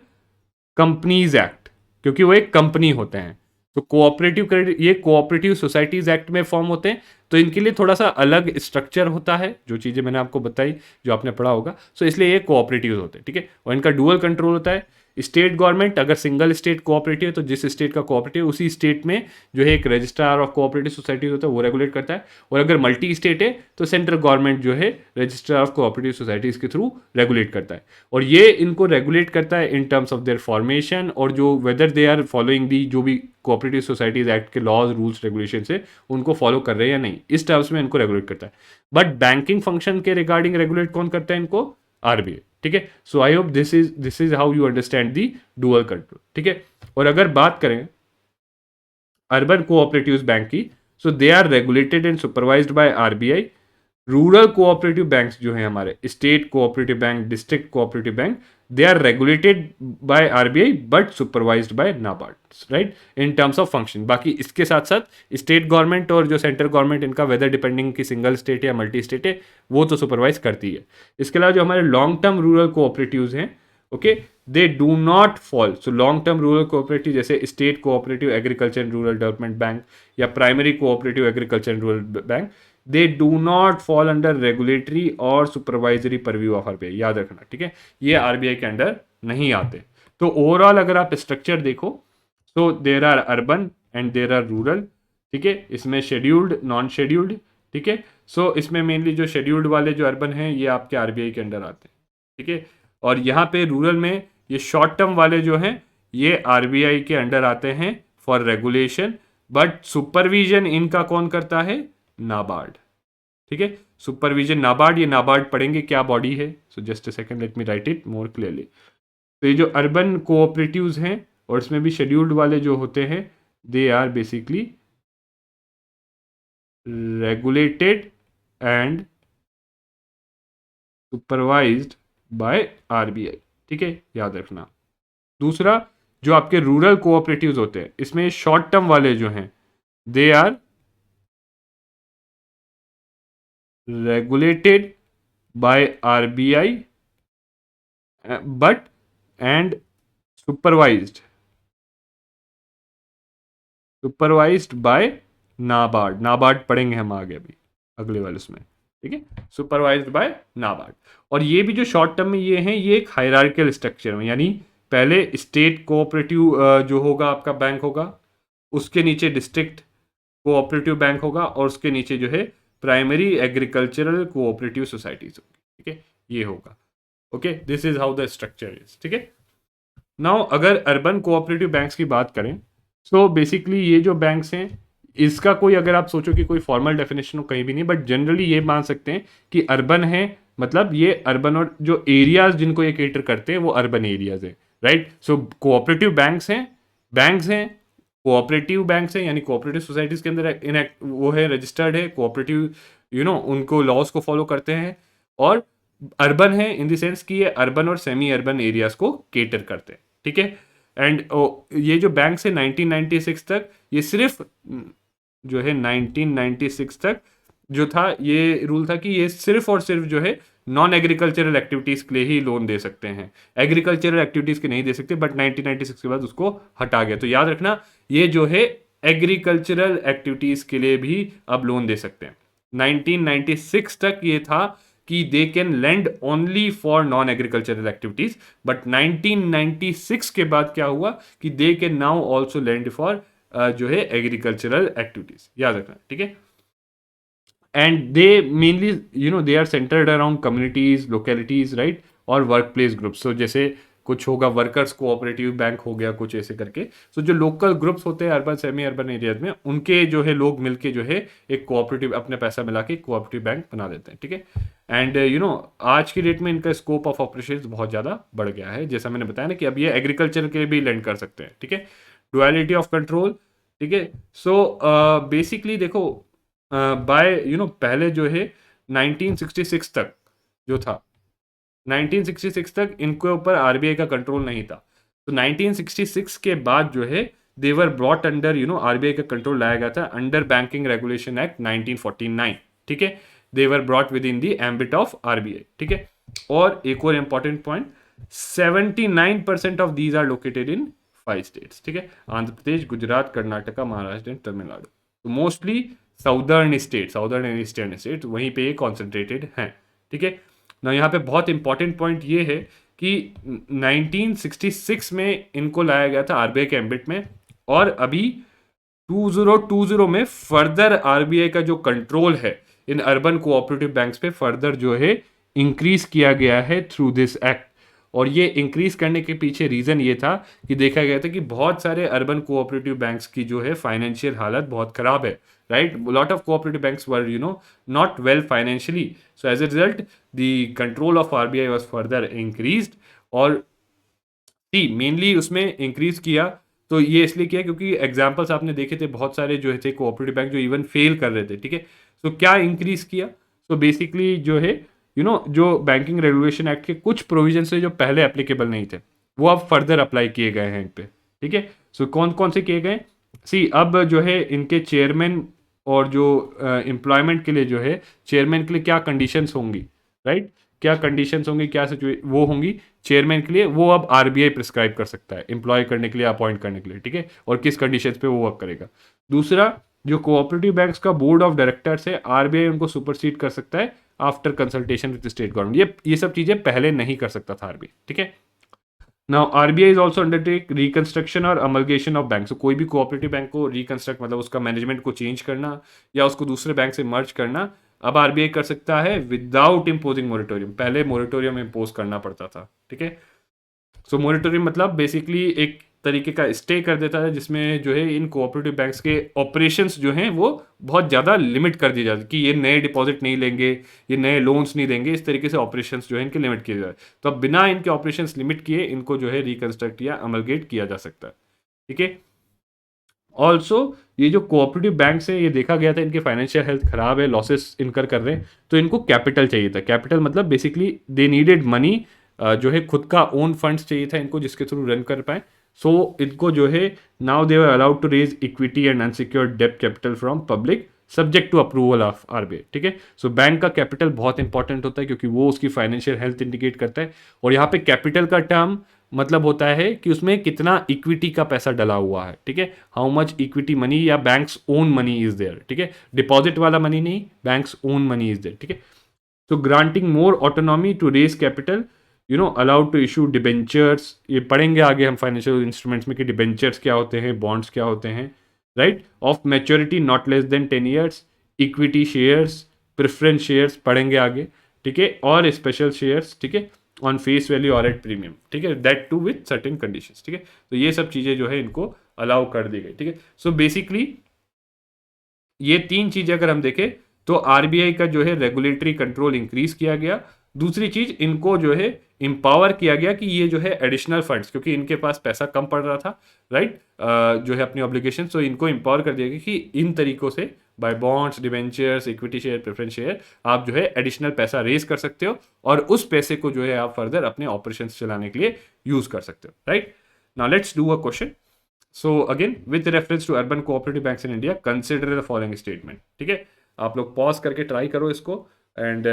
companies act, क्योंकि वो एक कंपनी होते हैं। तो कोऑपरेटिव क्रेडिट, ये कोऑपरेटिव सोसाइटीज एक्ट में फॉर्म होते हैं, तो इनके लिए थोड़ा सा अलग स्ट्रक्चर होता है, जो चीज़ें मैंने आपको बताई, जो आपने पढ़ा होगा। सो इसलिए ये कोऑपरेटिव होते हैं, ठीक है। और इनका डुअल कंट्रोल होता है, स्टेट गवर्नमेंट अगर सिंगल स्टेट कोऑपरेटिव है तो जिस स्टेट का कोऑपरेटिव उसी स्टेट में जो है एक रजिस्ट्रार ऑफ कोऑपरेटिव सोसाइटीज होता है वो रेगुलेट करता है, और अगर मल्टी स्टेट है तो सेंट्रल गवर्नमेंट जो है रजिस्ट्रार ऑफ कोऑपरेटिव सोसाइटीज के थ्रू रेगुलेट करता है, और ये इनको रेगुलेट करता है in terms of their formation और जो whether they are following the जो भी कोऑपरेटिव सोसाइटीज एक्ट के लॉज रूल्स रेगुलेशन से उनको फॉलो कर रहे हैं या नहीं, इस टर्म्स में इनको रेगुलेट करता है। बट बैंकिंग फंक्शन के रिगार्डिंग रेगुलेट कौन करता है इनको? आरबीआई। ठीक है, so I hope this is how you understand the dual control. ठीक है, और अगर बात करें अर्बन कोऑपरेटिव बैंक की, so they are regulated and supervised by RBI. Rural cooperative banks जो है हमारे state cooperative bank, district cooperative bank, they are regulated by RBI but supervised by NABARD, right, in terms of function. बाकी इसके साथ साथ state government और जो central government इनका वेदर डिपेंडिंग की सिंगल स्टेट या मल्टी स्टेट है वो तो सुपरवाइज करती है। इसके अलावा जो हमारे लॉन्ग टर्म रूरल कोऑपरेटिव्स हैं, okay, they do not fall, so long term rural cooperative जैसे state cooperative agriculture and rural development bank या primary cooperative agriculture and rural bank, they do not fall under regulatory और supervisory purview of RBI, याद रखना। ठीक है, ये RBI के under नहीं आते। तो ओवरऑल अगर आप स्ट्रक्चर देखो, so there are urban and there are rural. ठीक है, इसमें शेड्यूल्ड, नॉन शेड्यूल्ड। ठीक है, सो इसमें मेनली जो शेड्यूल्ड वाले जो अर्बन हैं ये आपके आरबीआई के अंडर आते हैं। ठीक है, और यहाँ पे रूरल में ये शॉर्ट टर्म वाले जो हैं ये आरबीआई के अंडर आते हैं फॉर रेगुलेशन, बट सुपरविजन इनका कौन करता है? नाबार्ड। ठीक है, सुपरविजन नाबार्ड, ये नाबार्ड पढ़ेंगे क्या बॉडी है, सो just a second let me right it more clearly. तो ये जो अर्बन कोऑपरेटिव्स हैं और इसमें भी शेड्यूल्ड वाले जो होते हैं, they are basically regulated and supervised by RBI. ठीक है, याद रखना। दूसरा, जो आपके रूरल कोऑपरेटिव्स होते हैं इसमें शॉर्ट टर्म वाले जो हैं they are regulated by RBI but and supervised by NABARD. NABARD पढ़ेंगे हम आगे अभी अगले वाले उसमें। ठीक है, सुपरवाइज्ड बाय नाबार्ड। और ये भी जो शॉर्ट टर्म में ये हैं ये एक हायरार्किकल स्ट्रक्चर में, यानी पहले स्टेट कोऑपरेटिव जो होगा आपका बैंक होगा, उसके नीचे डिस्ट्रिक्ट कोऑपरेटिव बैंक होगा और उसके नीचे जो है प्राइमरी एग्रीकल्चरल कोऑपरेटिव सोसाइटीज होगी। ठीक है, ये होगा। Okay, this is how the structure is. ठीक है, नाउ अगर अर्बन कोऑपरेटिव बैंक्स की बात करें, सो बेसिकली ये जो बैंक्स हैं इसका कोई, अगर आप सोचो कि कोई फॉर्मल डेफिनेशन हो कहीं भी नहीं, बट जनरली ये मान सकते हैं कि अर्बन है मतलब ये अर्बन, और जो एरियाज जिनको ये केटर करते हैं वो अर्बन एरियाज हैं, राइट। सो कोऑपरेटिव बैंक्स हैं कोऑपरेटिव बैंक्स हैं, यानी कोऑपरेटिव सोसाइटीज के अंदर वो है, रजिस्टर्ड है कोऑपरेटिव, उनको लॉज को फॉलो करते हैं, और अर्बन है इन द सेंस कि ये अर्बन और सेमी अर्बन एरियाज को केटर करते हैं। ठीक है, एंड ये जो बैंक्स है 1996 तक, ये सिर्फ जो है 1996 तक जो था ये रूल था कि ये सिर्फ और सिर्फ जो है नॉन एग्रीकल्चरल एक्टिविटीज़ के लिए ही लोन दे सकते हैं, एग्रीकल्चरल एक्टिविटीज़ के नहीं दे सकते, बट 1996 के बाद उसको हटा गया। तो याद रखना ये जो है एग्रीकल्चरल एक्टिविटीज़ के लिए भी अब लोन दे सकते हैं। 1996 तक ये था कि they can lend only for non agricultural activities, but 1996 के बाद क्या हुआ कि they can now also lend for जो है एग्रीकल्चरल एक्टिविटीज़, याद रखना। ठीक है, and they mainly they are centered around communities, localities, right, और workplace groups। so जैसे कुछ होगा वर्कर्स कोऑपरेटिव बैंक हो गया, कुछ ऐसे करके। so जो लोकल ग्रुप्स होते हैं अर्बन सेमी अर्बन एरियाज में, उनके जो है लोग मिलके जो है एक कोऑपरेटिव अपने पैसा मिला के कोऑपरेटिव बैंक बना देते हैं। ठीक है, एंड आज की डेट में इनका स्कोप ऑफ ऑपरेशंस बहुत ज़्यादा बढ़ गया है, जैसा मैंने बताया ना कि अब ये एग्रीकल्चर के लिए भी लेंड कर सकते हैं। ठीक है, डुअलिटी ऑफ कंट्रोल। ठीक है, सो बेसिकली देखो बाय पहले जो है 1966 तक जो था, 1966 तक इनके ऊपर आरबीआई का कंट्रोल नहीं था। तो 1966 के बाद जो है देवर ब्रॉट अंडर आरबीआई का कंट्रोल लाया गया था अंडर बैंकिंग रेगुलेशन एक्ट 1949। ठीक है, they were brought within the ambit of RBI. ठीक है, और एक और important point, 79% of these are located in 5 states. ठीक है, आंध्र प्रदेश, गुजरात, कर्नाटका, महाराष्ट्र एंड तमिलनाडु। तो mostly southern and eastern state वहीं पे ये कॉन्सेंट्रेटेड हैं। ठीक है ना, यहाँ पे बहुत इंपॉर्टेंट पॉइंट ये है कि 1966 में इनको लाया गया था आरबीआई के एम्बिट में, और अभी 2020 में फर्दर आरबीआई का जो कंट्रोल है इन अर्बन कोऑपरेटिव बैंक्स पे फर्दर जो है इंक्रीज किया गया है थ्रू दिस एक्ट। और ये इंक्रीज करने के पीछे रीजन ये था कि देखा गया था कि बहुत सारे अर्बन कोऑपरेटिव बैंक्स की जो है फाइनेंशियल हालत बहुत खराब है, right. Lot of cooperative banks were not well financially, so as a result the control of RBI was further increased. और सी मेनली उसमें इंक्रीज किया तो ये इसलिए किया क्योंकि एग्जाम्पल्स आपने देखे थे बहुत सारे जो थे कोऑपरेटिव बैंक जो इवन फेल कर रहे थे, ठीक है। तो क्या इंक्रीज किया, तो बेसिकली जो है जो बैंकिंग रेगुलेशन एक्ट के कुछ प्रोविजन से जो पहले एप्लीकेबल नहीं थे वो अब फर्दर अप्लाई किए गए हैं इन पे, ठीक है। सो कौन कौन से किए गए, सी अब जो है इनके चेयरमैन और जो एम्प्लॉयमेंट के लिए जो है चेयरमैन के लिए क्या कंडीशंस होंगी, राइट, क्या कंडीशंस होंगी, क्या वो होंगी चेयरमैन के लिए, वो अब आरबीआई प्रिस्क्राइब कर सकता है एम्प्लॉय करने के लिए, अपॉइंट करने के लिए, ठीक है, और किस कंडीशंस पे वो वर्क करेगा। दूसरा, जो कोऑपरेटिव बैंक्स का बोर्ड ऑफ डायरेक्टर्स है आरबीआई उनको सुपरसीड कर सकता है after consultation with state government. ये सब चीजें पहले नहीं कर सकता था आरबीआई, ठीक है। Now RBI is also undertake reconstruction और अमलगेशन ऑफ बैंक। कोई भी कोऑपरेटिव बैंक को रिकंस्ट्रक्ट मतलब उसका मैनेजमेंट को चेंज करना या उसको दूसरे बैंक से मर्ज करना अब आरबीआई कर सकता है विदाउट इम्पोजिंग मोरेटोरियम। पहले मोरेटोरियम इम्पोज करना पड़ता था, ठीक है। सो मोरेटोरियम मतलब बेसिकली एक तरीके का स्टे कर देता है जिसमें जो है इन कोऑपरेटिव बैंक्स के ऑपरेशंस जो हैं वो बहुत ज़्यादा लिमिट कर दिए जाते कि ये नए डिपॉजिट नहीं लेंगे, ये नए लोन्स नहीं देंगे, इस तरीके से ऑपरेशंस जो है इनके लिमिट किए जाए। तो अब बिना इनके ऑपरेशंस लिमिट किए इनको जो है रिकंस्ट्रक्ट या अमलगेट किया जा सकता है, ठीक है। ऑल्सो ये जो कोऑपरेटिव बैंक्स है ये देखा गया था इनकी फाइनेंशियल हेल्थ खराब है, लॉसेस इनकर कर रहे हैं, तो इनको कैपिटल चाहिए था। कैपिटल मतलब बेसिकली दे नीडेड मनी, जो है खुद का ओन फंड्स चाहिए था इनको जिसके थ्रू रन कर पाए। सो इनको जो है now they were allowed to raise equity and unsecured डेब्ट capital from public subject to approval of RBI, ठीक है। सो बैंक का कैपिटल बहुत इंपॉर्टेंट होता है क्योंकि वो उसकी फाइनेंशियल हेल्थ इंडिकेट करता है। और यहाँ पे कैपिटल का टर्म मतलब होता है कि उसमें कितना इक्विटी का पैसा डला हुआ है, ठीक है, हाउ मच इक्विटी मनी या banks own money is there, ठीक है, डिपॉजिट वाला मनी नहीं, banks own money is there, ठीक है। तो granting more autonomy to raise capital, allowed to issue debentures, ये पढ़ेंगे आगे हम फाइनेंशियल इंस्ट्रूमेंट्स में कि डिबेंचर्स क्या होते हैं, बॉन्ड्स क्या होते हैं, right, of maturity not less than 10 years, equity shares, preference shares पढ़ेंगे आगे, ठीक है, और स्पेशल शेयर्स, ठीक है, ऑन फेस वैल्यू और एट प्रीमियम, ठीक है, that too with certain conditions, ठीक है। तो ये सब चीजें जो है इनको अलाउ कर दी गई, ठीक है। सो बेसिकली ये तीन चीजें अगर हम देखें तो आरबीआई का जो है रेगुलेटरी कंट्रोल इंक्रीज किया गया। दूसरी चीज इनको जो है इंपावर किया गया कि ये जो है एडिशनल फंड्स, क्योंकि इनके पास पैसा कम पड़ रहा था, राइट, जो है अपनी ऑब्लिगेशन, तो इनको इंपावर कर दिया गया कि इन तरीकों से by bonds, debentures, equity share, preference share आप जो है एडिशनल पैसा रेज कर सकते हो और उस पैसे को जो है आप फर्दर अपने ऑपरेशन चलाने के लिए यूज कर सकते हो, right. Now let's do a question. So again with reference to urban cooperative banks in India consider the following statement, ठीक है। आप लोग पॉज करके ट्राई करो इसको and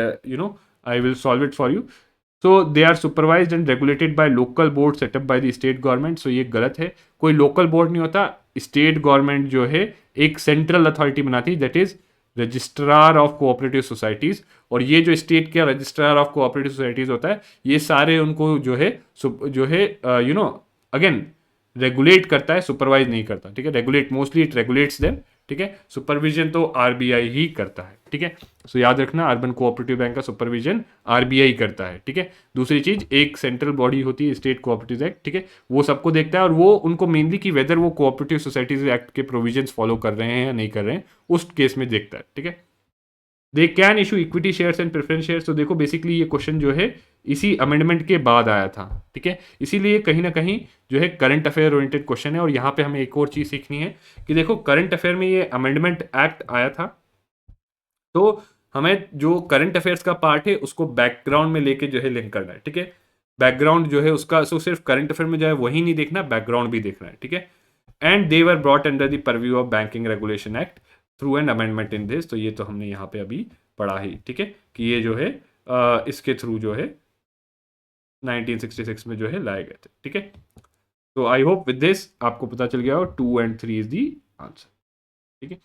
I will solve it for you. So they are supervised and regulated by local board set up by the state government. So ये गलत है, कोई लोकल बोर्ड नहीं होता, स्टेट गवर्नमेंट जो है एक सेंट्रल अथॉरिटी बनाती है that is registrar of cooperative societies. और ये जो स्टेट का रजिस्ट्रार ऑफ कोऑपरेटिव सोसाइटीज होता है ये सारे उनको जो है अगेन रेगुलेट करता है, सुपरवाइज नहीं करता, ठीक है। Regulate mostly it regulates them, ठीक है। सुपरविजन तो आरबीआई ही करता है, ठीक है। सो याद रखना अर्बन कोऑपरेटिव बैंक का सुपरविजन आरबीआई करता है, ठीक है। दूसरी चीज एक सेंट्रल बॉडी होती है स्टेट कोऑपरेटिव एक्ट, ठीक है, वो सबको देखता है और वो उनको मेनली कि वेदर वो कोऑपरेटिव सोसाइटीज एक्ट के प्रोविजंस फॉलो कर रहे हैं या नहीं कर रहे हैं उस केस में देखता है, ठीक है। They can issue equity shares and preference shares. तो देखो बेसिकली ये क्वेश्चन जो है इसी अमेंडमेंट के बाद आया था, ठीक है, इसीलिए कहीं ना कहीं जो है करंट अफेयर ओरिएंटेड क्वेश्चन है। और यहाँ पे हमें एक और चीज सीखनी है कि देखो करंट अफेयर में ये अमेंडमेंट एक्ट आया था तो हमें जो करंट अफेयर्स का पार्ट है उसको बैकग्राउंड में लेके जो है लिंक करना है, ठीक है। बैकग्राउंड जो है उसका सिर्फ करंट अफेयर में जो है वही नहीं देखना, बैकग्राउंड भी देखना है, ठीक है। And they were brought under the purview of banking regulation act through an amendment in this. तो ये तो हमने यहाँ पे अभी पढ़ा ही, ठीक है, कि ये जो है इसके थ्रू जो है 1966 में जो है लाए गए थे, ठीक है। तो आई होप विद दिस आपको पता चल गया हो 2 and 3 इज दी आंसर, ठीक है।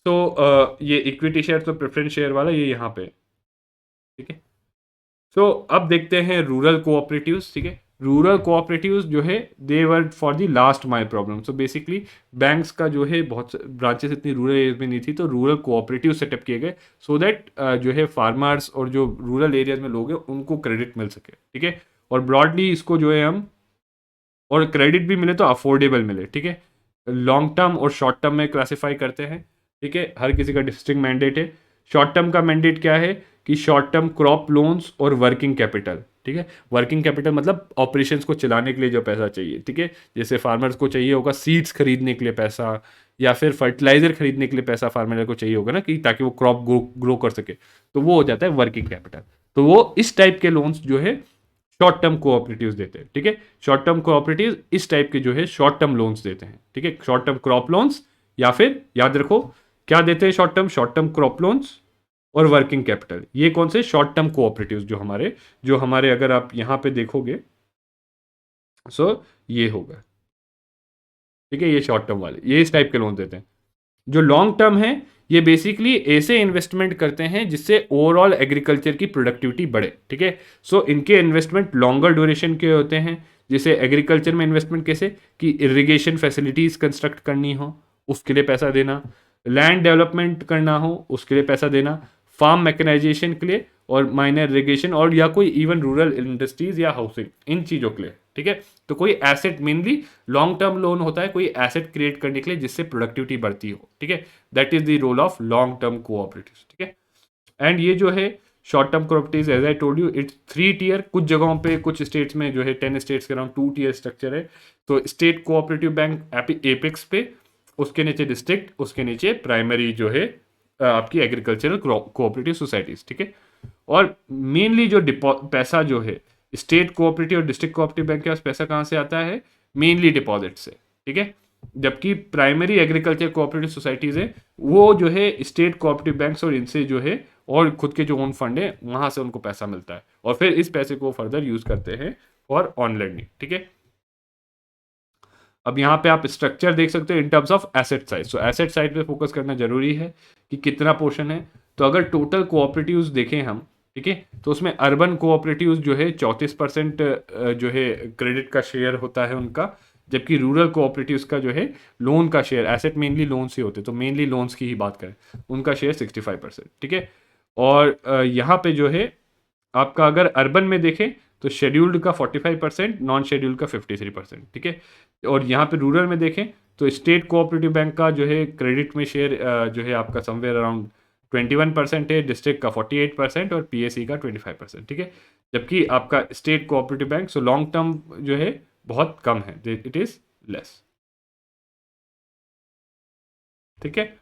तो ये इक्विटी शेयर तो प्रेफरेंस शेयर वाला ये यहाँ पे, ठीक है। सो अब देखते हैं रूरल कोऑपरेटिव्स, ठीक है। रूरल कोऑपरेटिव्स जो है they were for the last mile problem. So basically banks का जो है बहुत ब्रांचेस इतनी रूरल एरियाज में नहीं थी, तो रूरल कोऑपरेटिव सेटअप किए गए सो दैट जो है फार्मर्स और जो रूरल एरियाज में लोग हैं उनको क्रेडिट मिल सके, ठीक है। और ब्रॉडली इसको जो है हम, और क्रेडिट भी मिले तो अफोर्डेबल मिले, ठीक है। लॉन्ग टर्म और शॉर्ट टर्म में क्लासीफाई करते हैं, ठीक है। हर किसी का डिस्टिंक्ट मैंडेट है। शॉर्ट टर्म का मैंडेट क्या है कि शॉर्ट टर्म क्रॉप लोन्स और वर्किंग कैपिटल, ठीक है। वर्किंग कैपिटल मतलब ऑपरेशंस को चलाने के लिए जो पैसा चाहिए, ठीक है। जैसे फार्मर्स को चाहिए होगा सीड्स खरीदने के लिए पैसा, या फिर फर्टिलाइजर खरीदने के लिए पैसा फार्मर को चाहिए होगा ना, कि ताकि वो क्रॉप ग्रो कर सके, तो वो हो जाता है वर्किंग कैपिटल। तो वो इस टाइप के लोन्स जो है शॉर्ट टर्म कोऑपरेटिव्स देते हैं, ठीक है। शॉर्ट टर्म कोऑपरेटिव्स इस टाइप के जो है शॉर्ट टर्म लोन्स देते हैं, ठीक है। शॉर्ट टर्म क्रॉप लोन्स, या फिर याद रखो क्या देते हैं शॉर्ट टर्म क्रॉप लोन्स और वर्किंग कैपिटल। ये कौन से शॉर्ट टर्म कोऑपरेटिव्स जो हमारे अगर आप यहां पे देखोगे, सो ये होगा, ठीक है। ये शॉर्ट टर्म वाले ये इस टाइप के लोन देते हैं। जो लॉन्ग टर्म है ये बेसिकली ऐसे इन्वेस्टमेंट करते हैं जिससे ओवरऑल एग्रीकल्चर की प्रोडक्टिविटी बढ़े, ठीक है। सो इनके इन्वेस्टमेंट लॉन्गर ड्यूरेशन के होते हैं। जैसे एग्रीकल्चर में इन्वेस्टमेंट कैसे, कि इरिगेशन फैसिलिटीज कंस्ट्रक्ट करनी हो उसके लिए पैसा देना, लैंड डेवलपमेंट करना हो उसके लिए पैसा देना, फार्म मैकेनाइजेशन के लिए, और माइनर इरिगेशन, और या कोई इवन रूरल इंडस्ट्रीज या हाउसिंग, इन चीज़ों के लिए, ठीक है। तो कोई asset, mainly long term loan होता है कोई एसेट क्रिएट करने के लिए जिससे प्रोडक्टिविटी बढ़ती हो, ठीक है। That is the role of long term cooperative, ठीक है। एंड ये जो है short term cooperative, as I told you it's 3 tier. कुछ जगहों पे कुछ स्टेट्स में जो है 10 स्टेट्स के अराउंड 2 टियर स्ट्रक्चर है। तो स्टेट कोऑपरेटिव बैंक एपेक्स पे, उसके नीचे डिस्ट्रिक्ट, उसके नीचे प्राइमरी जो है आपकी एग्रीकल्चरल कोऑपरेटिव सोसाइटीज, ठीक है। और मेनली जो पैसा जो है स्टेट कोऑपरेटिव और डिस्ट्रिक्ट कोऑपरेटिव बैंक के पास पैसा कहाँ से आता है, मेनली डिपॉजिट से, ठीक है। जबकि प्राइमरी एग्रीकल्चर कोऑपरेटिव सोसाइटीज है वो जो है स्टेट कोऑपरेटिव बैंक्स और इनसे जो है और खुद के जो ओन फंड है वहां से उनको पैसा मिलता है, और फिर इस पैसे को फर्दर यूज करते हैं फॉर ऑन लैंडिंग, ठीक है। अब यहाँ पे आप स्ट्रक्चर देख सकते हो इन terms of asset size. So asset side पे फोकस करना जरूरी है कि कितना पोर्शन है। तो अगर टोटल कोऑपरेटिव्स देखें हम, ठीक है, तो उसमें अर्बन कोऑपरेटिव्स जो है 34% जो है क्रेडिट का शेयर होता है उनका, जबकि रूरल कोऑपरेटिव्स का जो है लोन का शेयर, एसेट मेनली लोन्स ही होते हैं तो मेनली लोन्स की ही बात करें, उनका शेयर 65%, ठीक है। और यहाँ पे जो है आपका अगर अर्बन में देखें तो शेड्यूल्ड का 45%, नॉन शेड्यूल्ड का 53%, ठीक है। और यहाँ पे रूरल में देखें तो स्टेट कोऑपरेटिव बैंक का जो है क्रेडिट में शेयर जो है आपका समवेयर अराउंड 21% है, डिस्ट्रिक्ट का 48% और पीएससी का 25%, ठीक है। जबकि आपका state cooperative bank so long term जो है बहुत कम है, इट इज लेस, ठीक है।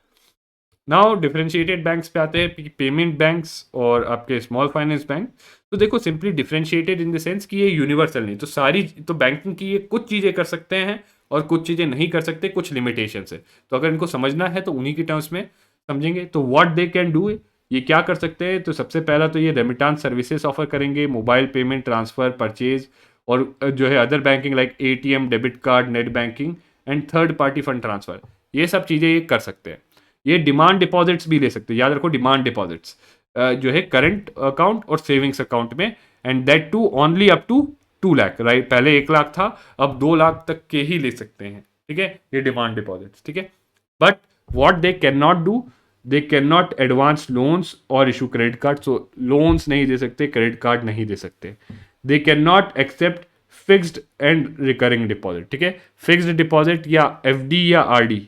नाउ डिफरेंशिएटेड बैंक्स पे आते हैं, पेमेंट बैंक्स और आपके स्मॉल फाइनेंस बैंक। तो देखो simply differentiated in the sense कि ये यूनिवर्सल नहीं, तो सारी तो बैंकिंग की ये कुछ चीज़ें कर सकते हैं और कुछ चीज़ें नहीं कर सकते, कुछ लिमिटेशन है। तो अगर इनको समझना है तो उन्हीं की टर्म्स में समझेंगे। तो व्हाट दे कैन डू, ये क्या कर सकते हैं, तो सबसे पहला तो ये रेमिटांस सर्विसेज ऑफर करेंगे, मोबाइल पेमेंट, ट्रांसफर, परचेज, और जो है other banking like ATM, debit card, net banking and third party fund transfer, ये सब चीज़ें ये कर सकते हैं। ये डिमांड डिपॉजिट्स भी ले सकते हैं, याद रखो डिमांड डिपॉजिट्स जो है करंट अकाउंट और सेविंग्स अकाउंट में, and that too only up to 2 lakh, right. पहले 1 लाख था, अब 2 लाख तक के ही ले सकते हैं, ठीक है, ये डिमांड डिपॉजिट्स, ठीक है। But what they can not do, they can not advance loans और issue credit card. So loans नहीं दे सकते, क्रेडिट कार्ड नहीं दे सकते। They can not accept fixed and recurring deposit, ठीक है। फिक्स्ड डिपॉजिट या एफडी या आरडी,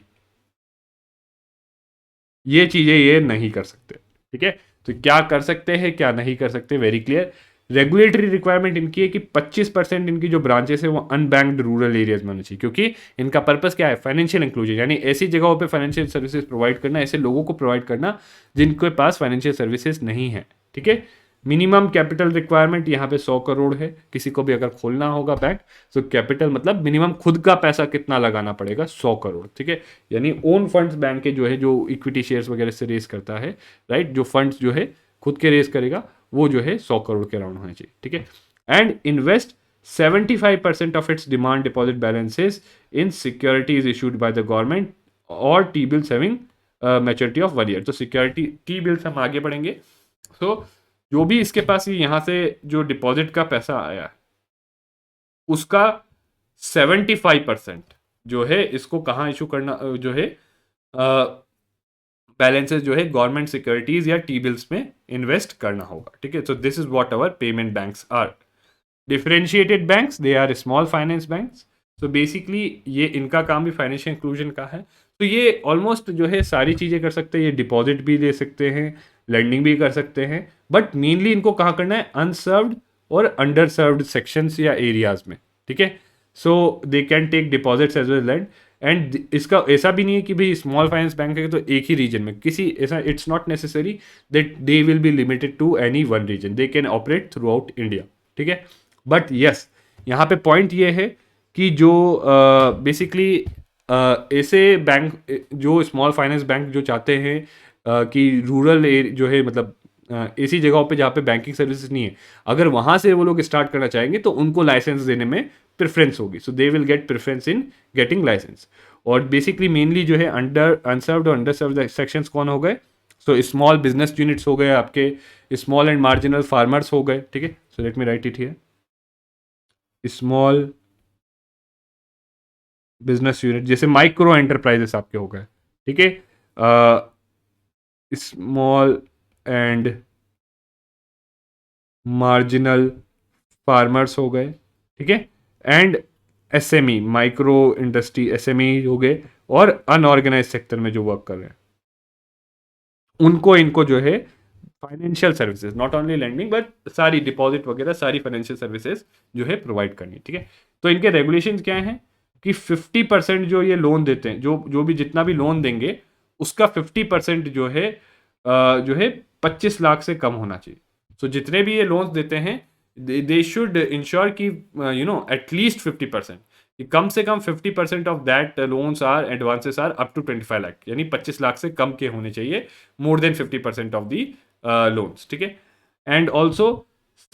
ये चीजें ये नहीं कर सकते, ठीक है। तो क्या कर सकते हैं क्या नहीं कर सकते, वेरी क्लियर। रेगुलेटरी रिक्वायरमेंट इनकी है कि 25% इनकी जो ब्रांचेस है वो अनबैंक्ड रूरल एरियाज में होनी चाहिए, क्योंकि इनका पर्पस क्या है, फाइनेंशियल इंक्लूजन, यानी ऐसी जगहों पे फाइनेंशियल सर्विसेज प्रोवाइड करना, ऐसे लोगों को प्रोवाइड करना जिनके पास फाइनेंशियल सर्विसेज नहीं है, ठीक है। मिनिमम कैपिटल रिक्वायरमेंट यहाँ पे 100 करोड़ है, किसी को भी अगर खोलना होगा बैंक, तो कैपिटल मतलब मिनिमम खुद का पैसा कितना लगाना पड़ेगा, 100 करोड़, ठीक है। यानी ओन फंड्स बैंक के जो है जो इक्विटी शेयर्स वगैरह से रेस करता है, राइट, जो फंड्स जो है खुद के रेस करेगा वो जो है 100 करोड़ के अराउंड होने चाहिए, ठीक है। And invest 75% of its demand deposit balances in securities issued by the government और T bills having maturity of 1 year. तो सिक्योरिटी टी बिल्स हम आगे बढ़ेंगे। सो जो भी इसके पास यहाँ से जो डिपॉजिट का पैसा आया है उसका 75% जो है इसको कहाँ इशू करना, जो है बैलेंसेस जो है गवर्नमेंट सिक्योरिटीज या टी बिल्स में इन्वेस्ट करना होगा, ठीक है। So this is what our payment banks are. Differentiated banks, they are small finance banks. तो बेसिकली ये इनका काम भी फाइनेंशियल इंक्लूजन का है। तो ये ऑलमोस्ट जो है सारी चीज़ें कर सकते हैं, ये डिपॉजिट भी ले सकते हैं, लेंडिंग भी कर सकते हैं, बट मेनली इनको कहाँ करना है, अनसर्व्ड और अंडर सर्व्ड सेक्शंस या एरियाज में, ठीक है। So they can take deposits as well lend. And इसका ऐसा भी नहीं है कि भाई स्मॉल फाइनेंस बैंक है तो एक ही रीजन में किसी ऐसा, it's not necessary that they will be limited to any one region, they can operate throughout India, ठीक है। बट यस, यहाँ पे पॉइंट ये है कि जो बेसिकली ऐसे बैंक, जो स्मॉल फाइनेंस बैंक जो चाहते हैं कि रूरल जो है मतलब ऐसी जगहों पे जहाँ पे बैंकिंग सर्विसेज नहीं है, अगर वहाँ से वो लोग स्टार्ट करना चाहेंगे तो उनको लाइसेंस देने में प्रेफरेंस होगी। So they will get preference in getting licence. और बेसिकली मेनली जो है अंडर अनसर्व्ड और अंडर सर्व्ड सेक्शंस कौन हो गए, सो स्मॉल बिजनेस यूनिट्स हो गए आपके, स्मॉल एंड मार्जिनल फार्मर्स हो गए, ठीक है। So let me right it here, small business unit जैसे माइक्रो एंटरप्राइजेस आपके हो गए, ठीक है। स्मॉल एंड मार्जिनल फार्मर्स हो गए, ठीक है। And SME, micro industry SME हो गए, और अनऑर्गेनाइज सेक्टर में जो वर्क कर रहे हैं उनको, इनको जो है financial services, not only lending but सारी डिपॉजिट वगैरह सारी फाइनेंशियल सर्विसेज जो है प्रोवाइड करनी, ठीक है। तो इनके रेगुलेशन क्या हैं कि 50% जो ये लोन देते हैं, जो जो भी जितना भी लोन देंगे उसका 50% जो है 25 लाख से कम होना चाहिए। सो जितने भी ये लोन्स देते हैं दे शुड इंश्योर कि एटलीस्ट 50%, कि कम से कम 50% of that loans are advances are up to 25 lakh, यानी 25 लाख से कम के होने चाहिए, more than 50% of the loans, ठीक है। And also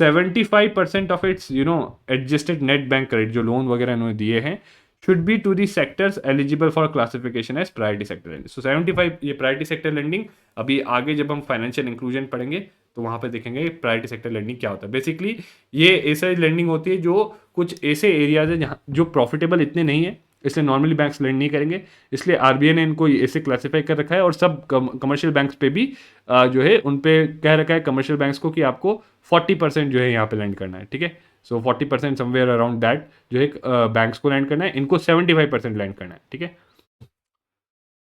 75% of its adjusted net bank credit, जो लोन वगैरह इन्होंने दिए हैं, should be to the sectors eligible for classification as priority sector lending. So 75 ये priority sector lending, अभी आगे जब हम फाइनेंशियल इंक्लूजन पढ़ेंगे तो वहाँ पे देखेंगे प्रायोरिटी सेक्टर लेंडिंग क्या होता है। बेसिकली ये ऐसा लेंडिंग होती है जो कुछ ऐसे एरियाज है जहाँ जो प्रॉफिटेबल इतने नहीं है, इसलिए नॉर्मली बैंक्स लेंड नहीं करेंगे, इसलिए आरबीआई ने इनको ऐसे क्लासीफाई कर रखा है। और सब कमर्शियल बैंक्स पे भी जो है उन पे कह रखा है कमर्शियल बैंक्स को कि आपको 40% जो है यहाँ पे लैंड करना है, ठीक है। सो 40% समवेयर अराउंड दैट जो है बैंक्स को लैंड करना है, इनको 75% लैंड करना है, ठीक है।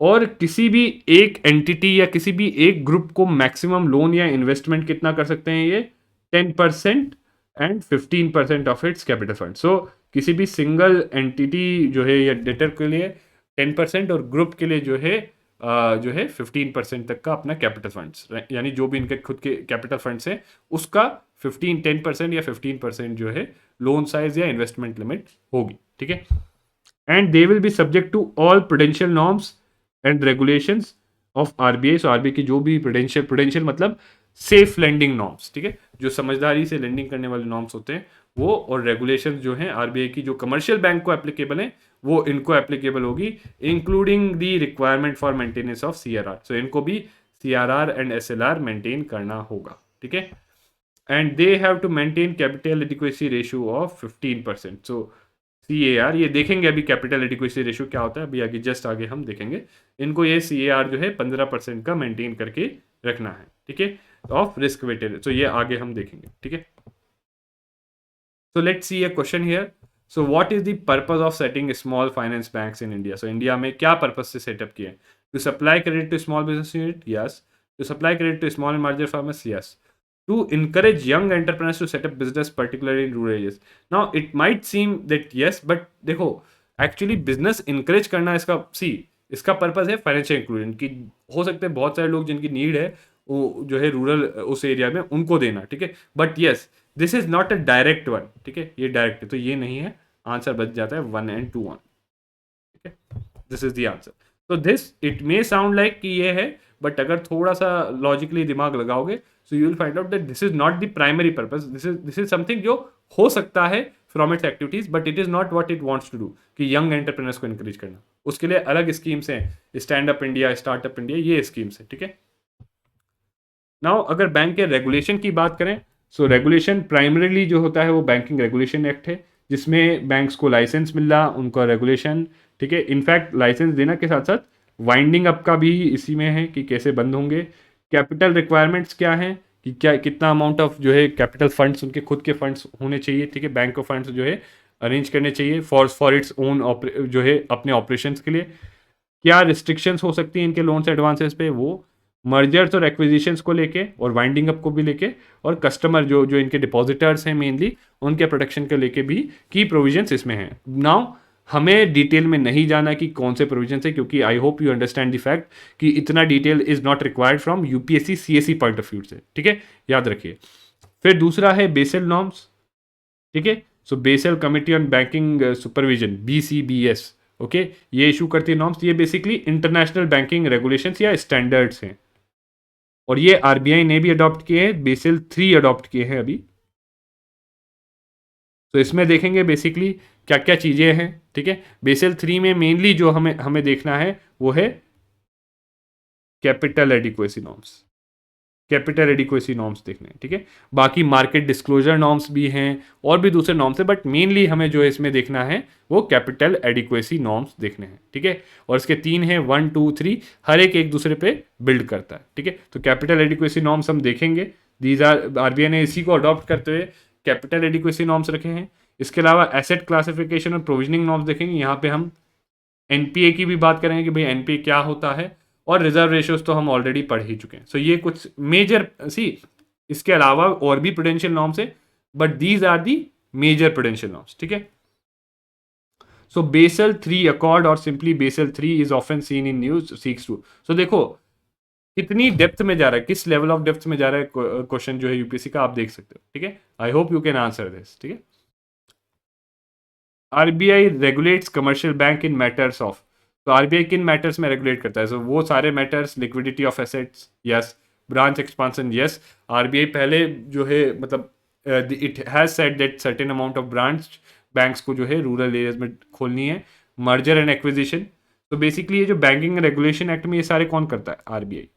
और किसी भी एक एंटिटी या किसी भी एक ग्रुप को मैक्सिमम लोन या इन्वेस्टमेंट कितना कर सकते हैं, ये 10% and 15% of its capital fund. So किसी भी सिंगल एंटिटी जो है या डेटर के लिए 10% और ग्रुप के लिए जो है 15% तक का अपना कैपिटल फंड्स, यानी जो भी इनके खुद के कैपिटल फंड्स हैं उसका 10% या 15% जो है लोन साइज या इन्वेस्टमेंट लिमिट होगी, ठीक है। And they will be subject to all prudential norms and regulations of RBI. So RBI की जो भी प्रूडेंशियल मतलब सेफ लेंडिंग नॉर्म्स, ठीक है, जो समझदारी से लेंडिंग करने वाले नॉर्म्स होते हैं वो, और रेगुलेशंस जो हैं आरबीआई की जो कमर्शियल बैंक को एप्लीकेबल है वो इनको एप्लीकेबल होगी, including the requirement for maintenance of CRR. So इनको भी सीआरआर एंड एसएलआर मेंटेन करना होगा, ठीक है। And they have to maintain capital adequacy ratio of 15%। So CAR ये देखेंगे अभी कैपिटल एडिक्वेसी रेशियो क्या होता है, अभी आगे जस्ट आगे हम देखेंगे। इनको ये CAR जो है 15% का मेंटेन करके रखना है, ठीक है, ऑफ रिस्क वेटेड। तो ये आगे हम देखेंगे, ठीक है। So let's see a question here. So what is the purpose of setting small finance banks in India. So India में क्या पर्पस से सेटअप किए, to supply credit to small business unit, yes. To supply credit to small and marginal farmers, yes. To encourage young entrepreneurs to set up business, particularly in rural areas. Now, it might seem that yes, but देखो actually business encourage करना इसका purpose है financial inclusion की। हो सकते हैं बहुत सारे लोग जिनकी नीड है वो जो है रूरल उस एरिया में उनको देना, ठीक है। But yes, this is not a direct one, ठीक है, ये डायरेक्ट है तो ये नहीं है, आंसर बच जाता है 1 and 2 1, ठीक है। This is the answer. तो this it may sound like कि ये है, बट अगर थोड़ा सा लॉजिकली दिमाग लगाओगे so you will find out that this is not the primary purpose, this is something जो हो सकता है from its activities, but it is not what it wants to do, कि young entrepreneurs को encourage करना, उसके लिए अलग स्कीम्स हैं, stand up India, startup India, ये स्कीम्स है, ठीक है। नाउ अगर बैंक के रेगुलेशन की बात करें, सो रेगुलेशन प्राइमरीली जो होता है वो बैंकिंग रेगुलेशन एक्ट है, जिसमें बैंक्स को लाइसेंस मिल रहा, उनका रेगुलेशन, ठीक है। इनफैक्ट लाइसेंस देना के साथ साथ वाइंडिंग अप का भी इसी में है कि कैसे बंद होंगे। कैपिटल रिक्वायरमेंट्स क्या हैं कि क्या कितना अमाउंट ऑफ जो है कैपिटल फंड्स, उनके खुद के फंड्स होने चाहिए, ठीक है। बैंक ऑफ फंड्स जो है अरेंज करने चाहिए फॉर इट्स ओन जो है अपने ऑपरेशंस के लिए। क्या रिस्ट्रिक्शंस हो सकती हैं इनके लोन्स एडवांसेस पे, वो मर्जर्स और एक्विजिशंस को लेके और वाइंडिंग अप को भी लेके, और कस्टमर जो जो इनके डिपॉजिटर्स हैं मेनली, उनके प्रोटेक्शन को लेके भी की प्रोविजंस इसमें हैं। नाउ हमें डिटेल में नहीं जाना कि कौन से प्रोविजन है, क्योंकि आई hope you understand the fact कि इतना detail is not required from UPSC CSC point of view से, ठीक है, याद रखिए। फिर दूसरा है बेसल नॉर्म्स, ठीक है। So Basel committee on banking supervision, BCBS, okay, ये इशू करती है नॉर्म्स। ये बेसिकली इंटरनेशनल बैंकिंग रेगुलेशंस या स्टैंडर्ड्स हैं, और ये आरबीआई ने भी अडॉप्ट किए हैं, बेसल 3 अडॉप्ट किए हैं अभी। तो इसमें देखेंगे बेसिकली क्या क्या चीज़ें हैं, ठीक है। बेसल 3 में मेनली जो हमें हमें देखना है वो है capital adequacy norms, capital adequacy norms देखने हैं, ठीक है। बाकी मार्केट डिस्क्लोजर नॉर्म्स भी हैं और भी दूसरे नॉर्म्स हैं, बट मेनली हमें जो है इसमें देखना है वो कैपिटल एडिक्वेसी नॉर्म्स देखने हैं, ठीक है। और इसके 3 हैं, 1 2 3, हर एक एक दूसरे पे बिल्ड करता है, ठीक है। तो कैपिटल एडिक्वेसी नॉर्म्स हम देखेंगे, दीज आर आरबीआई ने इसी को अडॉप्ट करते हुए कैपिटल एडिक्वेसी नॉर्म्स रखे हैं। इसके अलावा एसेट क्लासिफिकेशन और प्रोविजनिंग नॉर्म्स देखेंगे, यहाँ पे हम एनपीए की भी बात करेंगे कि भाई एनपीए क्या होता है, और रिजर्व रेशियोज तो हम ऑलरेडी पढ़ ही चुके हैं। सो ये कुछ मेजर इसके अलावा और भी प्रूडेंशियल नॉर्म्स है, but these are the major prudential norms, ठीक है। सो बेसल 3 अकॉर्ड और simply Basel 3 is often seen in news seeks to. सो देखो कितनी डेप्थ में जा रहा है, किस लेवल ऑफ डेप्थ में जा रहा है क्वेश्चन जो है यूपीएससी का, आप देख सकते हो, ठीक है। I hope you can answer this, ठीक है। RBI regulates commercial bank in matters of, तो आरबीआई किन मैटर्स में रेगुलेट करता है, सो वो सारे matters, liquidity of assets, yes, branch expansion, yes. RBI पहले जो है मतलब it has said that certain amount of branch banks को जो है रूरल एरियाज में खोलनी है। मर्जर एंड एक्विजिशन, तो बेसिकली ये जो बैंकिंग रेगुलेशन एक्ट में ये सारे कौन करता है, आरबीआई,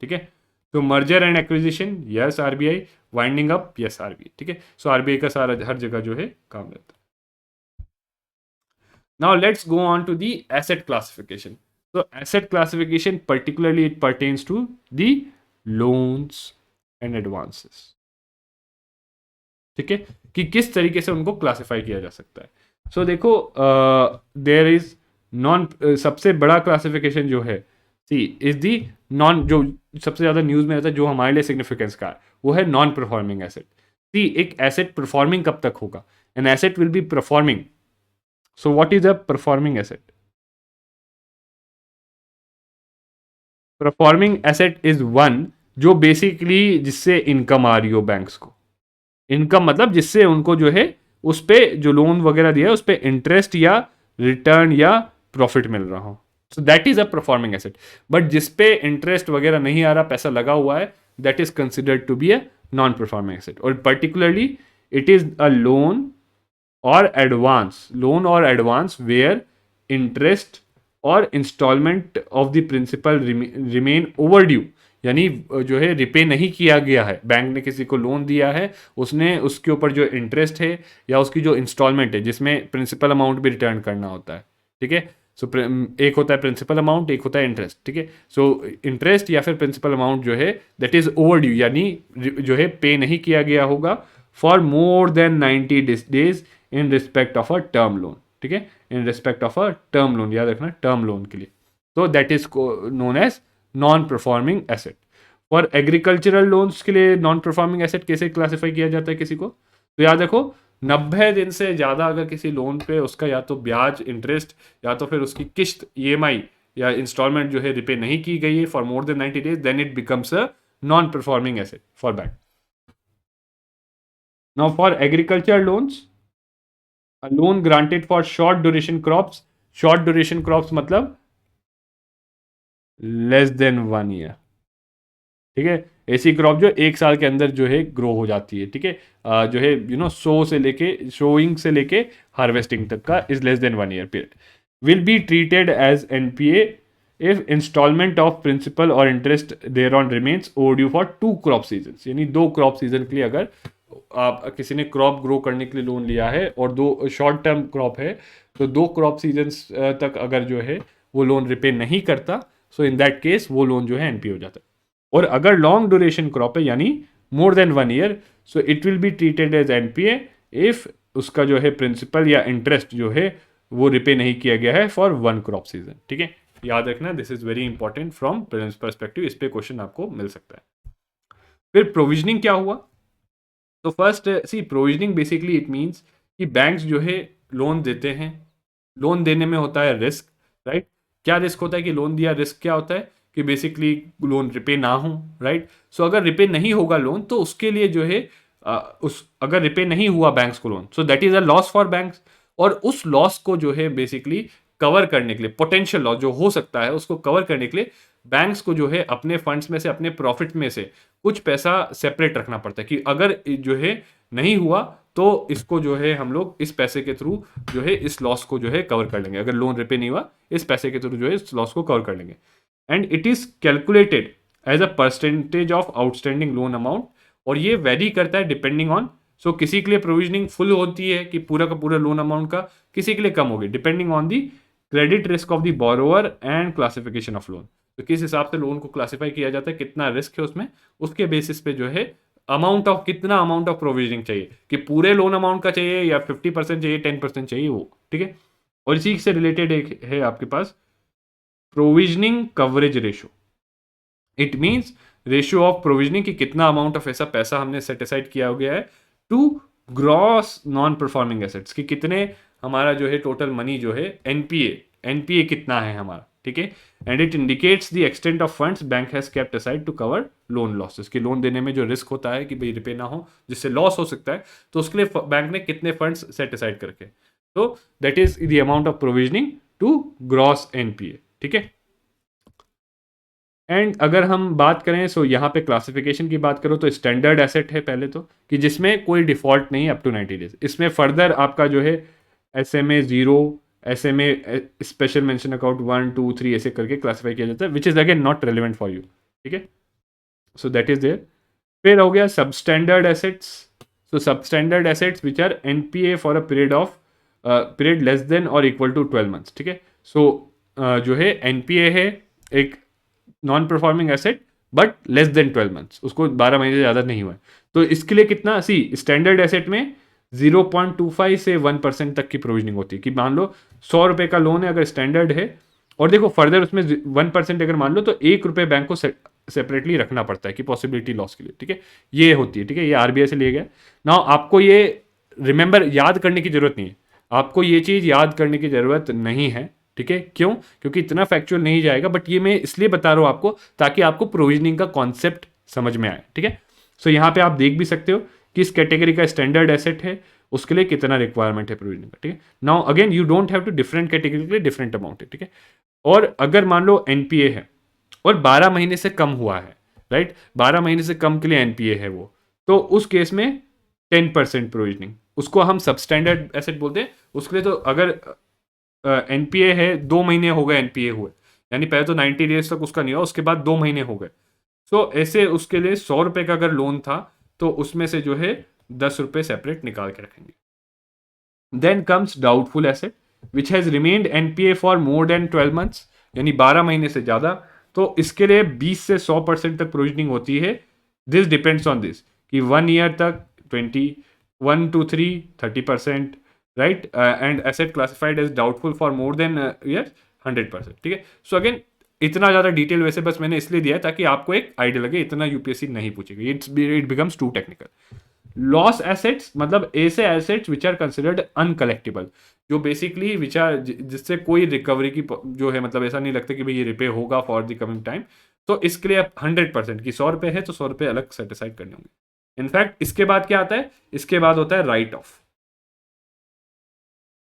ठीक है। तो merger and acquisition, yes RBI, winding up, yes RBI, ठीक है। सो आरबीआई का सारा हर जगह जो है काम रहता है। Now let's go on to the asset classification. So asset classification particularly it pertains to the loans and advances. ठीक है, कि किस तरीके से उनको क्लासिफाई किया जा सकता है। सो देखो देयर इज नॉन, सबसे बड़ा क्लासिफिकेशन जो है, सी इज दी नॉन, जो सबसे ज़्यादा न्यूज़ में रहता है, जो हमारे लिए सिग्निफिकेंस का है, वो है नॉन परफॉर्मिंग एसेट। सी एक एसेट परफॉर्मिंग कब तक होगा, an asset will be performing. So what is a performing asset? Performing asset is one जो बेसिकली जिससे इनकम आ रही हो बैंक्स को, इनकम मतलब जिससे उनको जो है उस पे जो लोन वगैरह दिया है उस पे इंटरेस्ट या रिटर्न या प्रॉफिट मिल रहा हो, सो that is a performing asset. But जिस पे इंटरेस्ट वगैरह नहीं आ रहा, पैसा लगा हुआ है, that is considered to be a non performing asset. और particularly it is a loan और एडवांस, लोन और एडवांस वेयर इंटरेस्ट और instalment of the principal remain overdue, यानी जो है रिपे नहीं किया गया है, बैंक ने किसी को लोन दिया है, उसने उसके ऊपर जो इंटरेस्ट है या उसकी जो इंस्टॉलमेंट है जिसमें प्रिंसिपल अमाउंट भी रिटर्न करना होता है, ठीक है। सो एक होता है प्रिंसिपल अमाउंट, एक होता है इंटरेस्ट, ठीक है। सो इंटरेस्ट या फिर प्रिंसिपल अमाउंट जो है दैट इज ओवर ड्यू, यानी जो है पे नहीं किया गया होगा for more than 90 days in respect of a term loan, ठीक है, in respect of a term loan, याद रखना टर्म लोन के लिए। तो that is known as non performing asset. For agricultural loans के लिए नॉन परफॉर्मिंग एसेट कैसे क्लासिफाई किया जाता है किसी को, तो याद रखो 90 दिन से ज़्यादा अगर किसी लोन पे उसका या तो ब्याज इंटरेस्ट या तो फिर उसकी किस्त ईएमआई या इंस्टॉलमेंट जो है रिपे नहीं की गई है for more than 90 days, then it becomes a non performing asset for bank. Now for agriculture loans, a loan granted for short duration crops, short duration crops मतलब लेस देन 1 ईयर, ठीक है। ऐसी crop जो 1 साल के अंदर जो है ग्रो हो जाती है, ठीक है, जो है सो से लेके शोइंग से लेके हार्वेस्टिंग तक का is less than 1 year period, will be treated as NPA if instalment of principal और interest thereon remains overdue for 2 crop season, यानी 2 क्रॉप सीजन के लिए अगर आप किसी ने क्रॉप ग्रो करने के लिए लोन लिया है और 2 शॉर्ट टर्म क्रॉप है, तो 2 क्रॉप सीजन तक अगर जो है वो लोन रिपे नहीं करता, सो इन दैट केस वो लोन जो है एनपीए हो जाता है। और अगर लॉन्ग ड्यूरेशन क्रॉप है यानी more than 1 year, so it will be treated as NPA if उसका जो है प्रिंसिपल या इंटरेस्ट जो है वो रिपे नहीं किया गया है फॉर 1 क्रॉप सीजन। ठीक है, याद रखना, this is very important from prelims perspective, इस पे क्वेश्चन आपको मिल सकता है। फिर प्रोविजनिंग क्या हुआ? तो first see provisioning basically it means कि बैंक्स जो है लोन देते हैं, लोन देने में होता है रिस्क, राइट? क्या रिस्क होता है कि लोन दिया, रिस्क क्या होता है कि बेसिकली लोन रिपे ना हो, राइट? सो अगर रिपे नहीं होगा लोन तो उसके लिए जो है अगर रिपे नहीं हुआ बैंक्स को loan, so that is a loss for banks. और उस लॉस को जो है बेसिकली कवर करने के लिए, पोटेंशियल लॉस जो हो सकता है उसको कवर करने के लिए बैंक्स को जो है अपने फंड्स में से, अपने प्रॉफिट में से कुछ पैसा सेपरेट रखना पड़ता है कि अगर जो है नहीं हुआ तो इसको जो है हम लोग इस पैसे के थ्रू जो है इस लॉस को जो है कवर कर लेंगे। अगर लोन रिपे नहीं हुआ, इस पैसे के थ्रू जो है इस लॉस को कवर कर लेंगे। And it is calculated as a percentage of outstanding loan amount, और ये वेरी करता है डिपेंडिंग ऑन, सो किसी के लिए प्रोविजनिंग फुल होती है कि पूरा का पूरा लोन अमाउंट का, किसी के लिए कम होगी, depending on the credit risk of the borrower and classification of loan. तो किस हिसाब से लोन को क्लासिफाई किया जाता है, कितना रिस्क है उसमें, उसके बेसिस पे जो है कितना अमाउंट ऑफ प्रोविजनिंग चाहिए, कि पूरे लोन अमाउंट का चाहिए या 50% चाहिए, 10% चाहिए, वो ठीक है। और इसी से रिलेटेड एक है आपके पास provisioning coverage ratio. It means ratio of provisioning की कितना अमाउंट ऑफ ऐसा पैसा हमने सेट असाइड किया गया है to gross non performing assets, कि कितने हमारा जो है टोटल मनी जो है एनपीए कितना है हमारा, ठीक है। And it indicates the extent of funds bank has kept aside to cover loan losses, कि लोन देने में जो रिस्क होता है कि भाई रिपे ना हो, जिससे लॉस हो सकता है, तो उसके लिए बैंक ने कितने फंड्स सेट असाइड करके, तो that is the amount of provisioning to gross NPA, ठीक है। एंड अगर हम बात करें, सो यहाँ पे क्लासिफिकेशन की बात करो तो स्टैंडर्ड एसेट है पहले तो, कि जिसमें कोई डिफॉल्ट नहीं अप टू 90 डेज। इसमें फर्दर आपका जो है SMA 0, SMA special mention account 1 2 3 ऐसे करके क्लासीफाई किया जाता है, which is again not relevant for you, ठीक है। So that is there. फिर हो गया substandard assets. So substandard assets which are NPA for a period less than और इक्वल टू 12 मंथ्स, ठीक है। सो जो है एनपीए है एक non performing asset but less than 12 months, उसको 12 महीने से ज़्यादा नहीं हुआ है, तो इसके लिए कितना, स्टैंडर्ड एसेट में 0.25 से 1% तक की प्रोविजनिंग होती है, कि मान लो 100 रुपये का लोन है अगर स्टैंडर्ड है, और देखो फर्दर उसमें 1% अगर मान लो तो 1 रुपये बैंक को सेपरेटली रखना पड़ता है कि पॉसिबिलिटी लॉस के लिए, ठीक है। ये होती है, ठीक है, ये आरबीआई से लिया गया। ना आपको ये रिमेंबर याद करने की जरूरत नहीं है, आपको ये चीज़ याद करने की जरूरत नहीं है, ठीक है। क्यों? क्योंकि इतना फैक्चुअल नहीं जाएगा, बट ये मैं इसलिए बता रहा हूँ आपको ताकि आपको प्रोविजनिंग का कॉन्सेप्ट समझ में आए, ठीक है। सो यहाँ पे आप देख भी सकते हो कि इस कैटेगरी का स्टैंडर्ड एसेट है, उसके लिए कितना रिक्वायरमेंट है प्रोविजनिंग का, ठीक है। Now again you don't have to, different category के लिए डिफरेंट अमाउंट है, ठीक है। और अगर मान लो एनपीए है और 12 महीने से कम हुआ है, राइट, 12 महीने से कम के लिए एनपीए है वो, तो उस केस में 10% प्रोविजनिंग, उसको हम सबस्टैंडर्ड एसेट बोलते हैं। उसके लिए तो अगर एनपीए है, 2 महीने हो गए एनपीए हुए, यानी पहले तो 90 डेज तक उसका नहीं हुआ, उसके बाद 2 महीने हो गए, सो ऐसे उसके लिए 100 रुपये का अगर लोन था तो उसमें से जो है 10 रुपये सेपरेट निकाल के रखेंगे। Then comes doubtful asset which has remained NPA for more than 12 months, यानी 12 महीने से ज़्यादा, तो इसके लिए 20 से 100% तक प्रोविजनिंग होती है। दिस डिपेंड्स ऑन दिस, कि 1 ईयर तक 20, 1 to 3 30%, right, and asset classified as doubtful for more than year 100%, ठीक है। सो अगेन इतना ज़्यादा डिटेल वैसे बस मैंने इसलिए दिया है ताकि आपको एक आइडिया लगे, इतना यूपीएससी नहीं पूछेगा, it becomes too technical. Loss assets मतलब ऐसे assets which are considered uncollectable, जो बेसिकली विच आर, जिससे कोई रिकवरी की जो है, मतलब ऐसा नहीं लगता कि भाई ये रिपे होगा फॉर द कमिंग टाइम, तो इसके लिए 100% की 100 रुपये है तो 100 रुपये अलग सेटिसाइड करने होंगे। इनफैक्ट इसके बाद क्या आता है, इसके बाद होता है राइट ऑफ।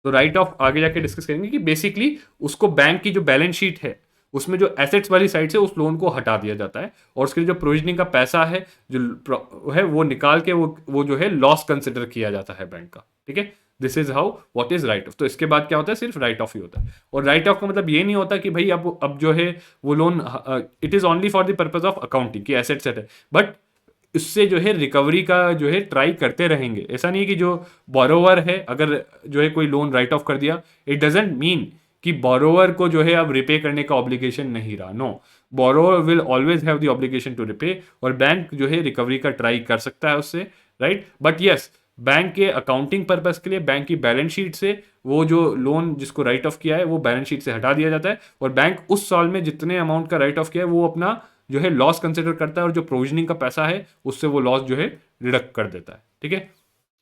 तो राइट ऑफ आगे जाके डिस्कस करेंगे कि बेसिकली उसको बैंक की जो बैलेंस शीट है उसमें जो एसेट्स वाली साइड से उस लोन को हटा दिया जाता है, और उसके लिए जो प्रोविजनिंग का पैसा है जो है वो निकाल के वो जो है लॉस कंसिडर किया जाता है बैंक का, ठीक है। This is how what is right of. तो इसके बाद क्या होता है, सिर्फ राइट ऑफ ही होता है। और राइट ऑफ का मतलब ये नहीं होता कि भाई अब जो है वो loan, it is only for the purpose of accounting की एसेट सेट है, बट उससे जो है रिकवरी का जो है ट्राई करते रहेंगे। ऐसा नहीं है कि जो बोरोवर है अगर जो है कोई लोन राइट ऑफ कर दिया, इट डजेंट मीन कि बोरोवर को जो है अब रिपे करने का ऑब्लिगेशन नहीं रहा। No, borrower will always have the obligation to repay, और बैंक जो है रिकवरी का ट्राई कर सकता है उससे, राइट। बट यस, बैंक के अकाउंटिंग पर्पस के लिए बैंक की बैलेंस शीट से वो जो लोन जिसको राइट ऑफ किया है वो बैलेंस शीट से हटा दिया जाता है, और बैंक उस साल में जितने अमाउंट का राइट ऑफ किया है वो अपना जो है लॉस कंसिडर करता है, और जो प्रोविजनिंग का पैसा है उससे वो लॉस जो है डिडक्ट कर देता है, ठीक है।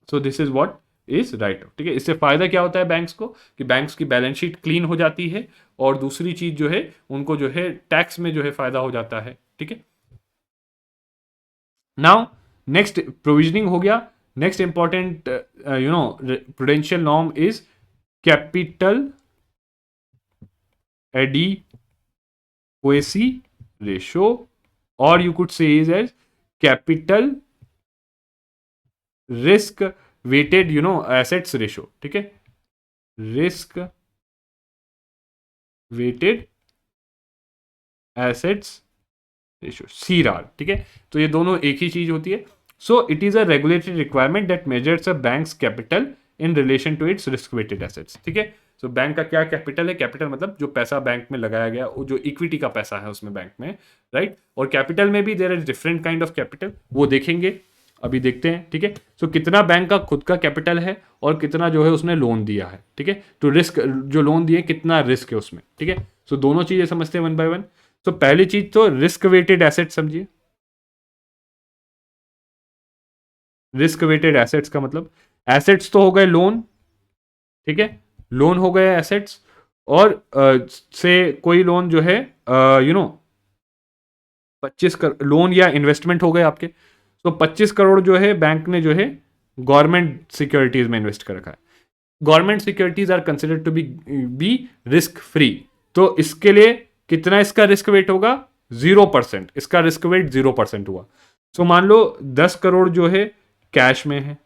So this is what is right of, ठीक है। इससे फायदा क्या होता है बैंक्स को, कि बैंक्स की बैलेंस शीट क्लीन हो जाती है, और दूसरी चीज जो है उनको जो है टैक्स में जो है फायदा हो जाता है, ठीक है। नाउ नेक्स्ट प्रोविजनिंग हो गया। Next important prudential norm is capital adequacy ratio, और you could say is as capital risk weighted assets ratio, ठीक है, risk weighted assets ratio, CR, ठीक है। तो ये दोनों एक ही चीज होती है। So it is a regulatory requirement that measures a bank's capital in relation to its risk weighted assets, ठीक है। तो बैंक का क्या कैपिटल है, कैपिटल मतलब जो पैसा बैंक में लगाया गया, वो जो इक्विटी का पैसा है उसमें बैंक में, राइट। और कैपिटल में भी there is different kind of capital, वो देखेंगे, अभी देखते हैं, ठीक है। सो कितना बैंक का खुद का कैपिटल है और कितना जो है उसने लोन दिया है, ठीक है। तो रिस्क जो लोन दिए कितना रिस्क है उसमें, ठीक है। सो दोनों चीजें समझते हैं वन बाय वन। तो पहली चीज तो रिस्क वेटेड एसेट समझिए। रिस्क वेटेड एसेट्स का मतलब, एसेट्स तो हो गए लोन, ठीक है, लोन हो गए एसेट्स, और से कोई लोन जो है 25 लोन या इन्वेस्टमेंट हो गए आपके। तो 25 करोड़ जो है बैंक ने जो है गवर्नमेंट सिक्योरिटीज में इन्वेस्ट कर रखा है। Government securities are considered to be risk free. तो इसके लिए कितना इसका रिस्क वेट होगा, 0%। इसका रिस्क वेट 0% हुआ। सो मान लो 10 करोड़ जो है कैश में है,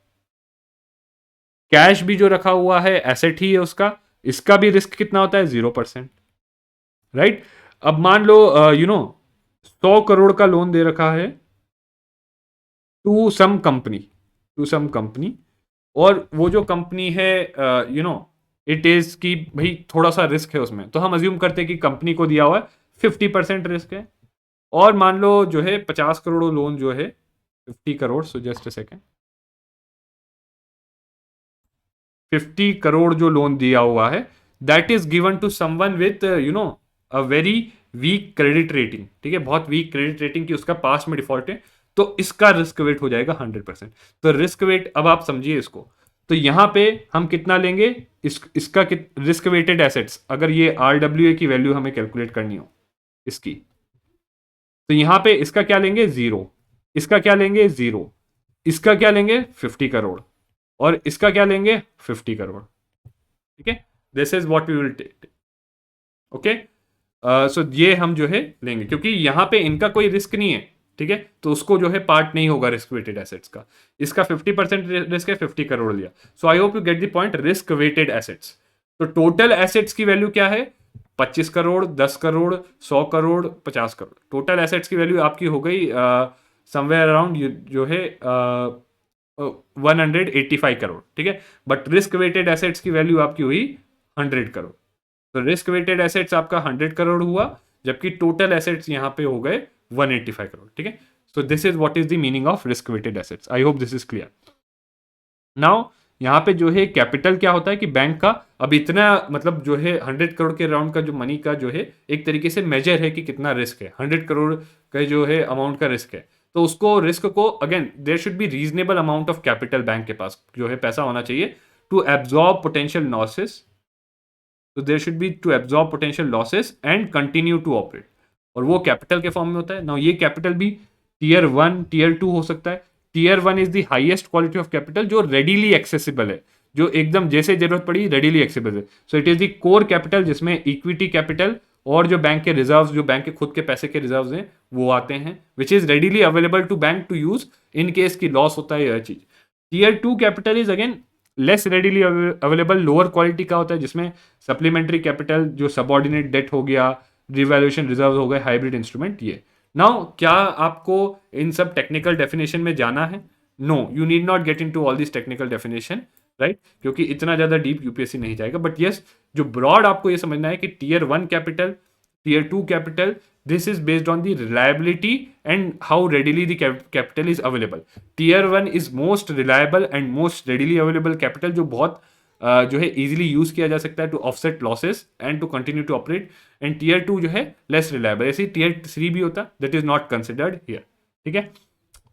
कैश भी जो रखा हुआ है एसेट ही है उसका, इसका भी रिस्क कितना होता है, 0%, राइट। अब मान लो 100 करोड़ का लोन दे रखा है टू सम कंपनी, और वो जो कंपनी है इट इज कि भाई थोड़ा सा रिस्क है उसमें, तो हम अज्यूम करते हैं कि कंपनी को दिया हुआ है 50% रिस्क है। और मान लो जो है 50 करोड़ लोन जो है 50 crore, so just a second, 50 crore जो लोन दिया हुआ है that is given to someone with a very weak credit rating, ठीक है, बहुत वीक क्रेडिट रेटिंग की उसका पास में डिफॉल्ट है, तो इसका रिस्क वेट हो जाएगा 100%। तो रिस्क वेट, अब आप समझिए इसको, तो यहां पे हम कितना लेंगे, इसका रिस्क वेटेड एसेट्स, अगर ये आरडब्ल्यू की वैल्यू हमें कैलकुलेट करनी हो इसकी, तो यहां पे इसका क्या लेंगे, 0, इसका क्या लेंगे, 0, इसका क्या लेंगे, 50 करोड़, और इसका क्या लेंगे, 50 करोड़, ठीक है। This is what we will take, okay. So ये हम जो है लेंगे, क्योंकि यहां पे इनका कोई रिस्क नहीं है, ठीक है, तो उसको जो है पार्ट नहीं होगा रिस्क वेटेड एसेट्स का। इसका 50% रिस्क है, 50 करोड़ लिया। So I hope you get the point, risk weighted assets. तो टोटल एसेट्स की वैल्यू क्या है, 25 करोड़, 10 करोड़, 100 करोड़, 50 करोड़, टोटल एसेट्स की वैल्यू आपकी हो गई समवेयर अराउंड जो है 185 करोड़, ठीक है। बट रिस्क वेटेड एसेट्स की वैल्यू आपकी हुई 100 करोड़। तो रिस्क वेटेड एसेट्स आपका 100 करोड़ हुआ, जबकि टोटल एसेट्स यहां पे हो गए 185 करोड़, ठीक है। So this is what is the meaning of risk weighted assets. I hope this is clear. Now यहाँ पे जो है कैपिटल क्या होता है कि बैंक का अब इतना, मतलब जो है 100 करोड़ के राउंड का जो मनी का जो है एक तरीके से मेजर है कि कितना रिस्क है, 100 करोड़ का जो है अमाउंट का रिस्क है। तो उसको रिस्क को again there should be reasonable amount of capital, bank के पास जो है पैसा होना चाहिए टू एब्जॉर्ब पोटेंशियल लॉसेस। तो there should be to absorb potential losses and continue to operate, और वो कैपिटल के फॉर्म में होता है ना। ये कैपिटल भी टीयर 1 टीयर 2 हो सकता है। Tier 1 is the highest quality of capital, जो रेडीली एक्सेसिबल है, जो एकदम जैसे जरूरत पड़ी रेडीली एक्सेसिबल है। So it is the core capital, जिसमें इक्विटी कैपिटल और जो बैंक के रिजर्व्स, जो बैंक के खुद के पैसे के रिजर्व्स हैं वो आते हैं, which is readily available to bank to use in case की लॉस होता है यह चीज। Tier 2 capital is again less readily available lower quality का होता है, जिसमें सप्लीमेंट्री कैपिटल, जो सबऑर्डिनेट डेट हो गया, रिवैल्यूएशन रिजर्व हो गए, हाइब्रिड इंस्ट्रूमेंट। ये नाउ क्या आपको इन सब टेक्निकल डेफिनेशन में जाना है? No, you need not get into all this technical definition, right, क्योंकि इतना ज्यादा डीप यूपीएससी नहीं जाएगा। बट यस, जो ब्रॉड आपको ये समझना है कि tier 1 capital, tier 2 capital, this is based on the reliability and how readily the capital is available. Tier 1 is most reliable and most readily available capital, जो बहुत जो है easily यूज किया जा सकता है to offset losses and to continue to operate. and tier 2 जो है less reliable, ऐसे ही tier 3 भी होता, that is not considered here, ठीक है।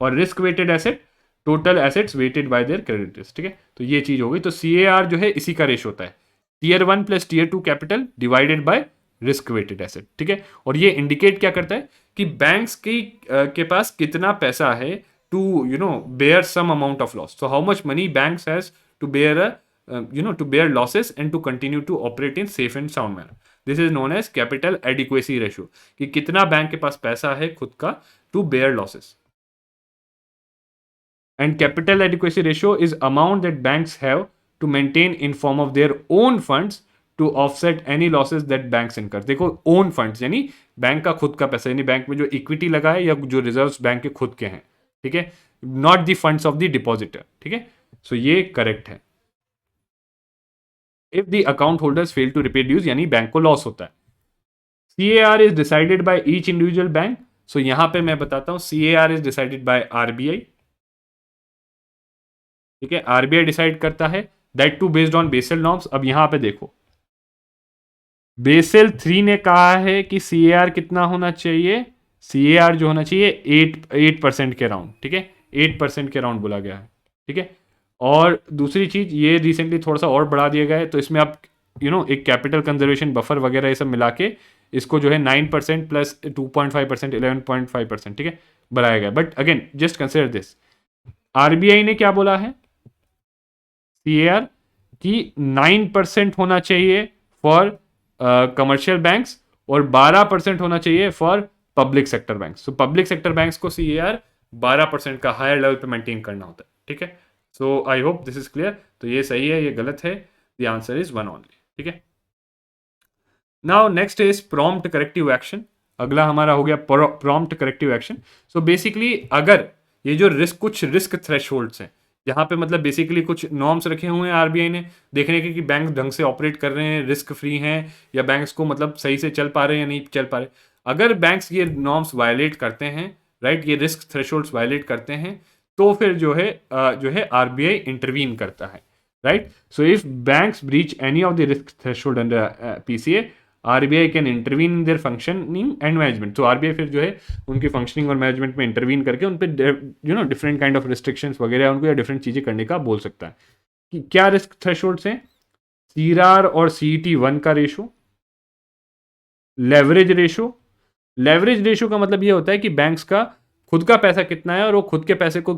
और risk weighted asset, total assets weighted by their creditors, ठीक है। तो ये चीज हो गई। तो CAR जो है इसी का रेशो होता है, tier 1 plus tier 2 capital divided by risk weighted asset, ठीक है। और ये इंडिकेट क्या करता है कि बैंक्स के पास कितना पैसा है to bear some amount of loss. So how much money banks has to bear to bear losses and to continue to operate in safe and sound manner. This is known as capital adequacy ratio, कि कितना bank के पास पैसा है खुद का to bear losses. And capital adequacy ratio is amount that banks have to maintain in form of their own funds to offset any losses that banks incur. देखो own funds यानी bank का खुद का पैसा, यानी बैंक में जो equity लगा है या जो रिजर्व्स बैंक के खुद के हैं, ठीक है, not the funds of the depositor, ठीक है। सो ये करेक्ट है। If the account holders fail to repay dues, यानी बैंक को लॉस होता है। CAR is decided by each individual bank. So यहां पे मैं बताता हूं, CAR is decided by RBI, ठीक है। आरबीआई डिसाइड करता है, that too based on Basel norms. अब यहां पे देखो, बेसल 3 ने कहा है कि CAR कितना होना चाहिए, CAR जो होना चाहिए 8% के राउंड, ठीक है, 8% के राउंड बोला गया है, ठीक है। और दूसरी चीज, ये रिसेंटली थोड़ा सा और बढ़ा दिया गया है, तो इसमें आप एक कैपिटल कंजर्वेशन बफर वगैरह ये सब मिला के इसको जो है 9% प्लस 2.5%, 11.5%, ठीक है, बढ़ाया गया। But again just consider this, RBI ने क्या बोला है CAR की 9% होना चाहिए फॉर कमर्शियल बैंक्स और 12% होना चाहिए for public sector banks. So public sector banks को CAR 12% का हायर लेवल पे मेंटेन करना होता है, ठीक है। So I hope this is clear. तो ये सही है, ये गलत है, द आंसर इज 1 ओनली, ठीक है। Now next is prompt corrective action. अगला हमारा हो गया prompt corrective action. So basically अगर ये जो कुछ रिस्क थ्रेशोल्ड्स हैं, जहाँ पे मतलब बेसिकली कुछ नॉर्म्स रखे हुए हैं आरबीआई ने देखने के कि बैंक ढंग से ऑपरेट कर रहे हैं, रिस्क फ्री हैं, या बैंक्स को मतलब सही से चल पा रहे हैं या नहीं चल पा रहे। अगर बैंक्स ये नॉर्म्स वायलेट करते हैं, राइट, ये रिस्क थ्रेशोल्ड्स वायलेट करते हैं, तो फिर जो है आरबीआई इंटरवीन करता है, right. So if banks breach any of the risk threshold under PCA, RBI can intervene in their functioning and management. तो आरबीआई फिर जो है उनकी फंक्शनिंग और मैनेजमेंट में इंटरवीन करके उन पे डिफरेंट काइंड ऑफ रिस्ट्रिक्शंस वगैरह उनको या डिफरेंट चीज़ें करने का बोल सकता है। कि क्या रिस्क थ्रेशोल्ड्स हैं? CRAR और CET1 का ratio, leverage ratio. Leverage ratio का मतलब ये होता है कि बैंक्स का खुद का पैसा कितना है और वो खुद के पैसे को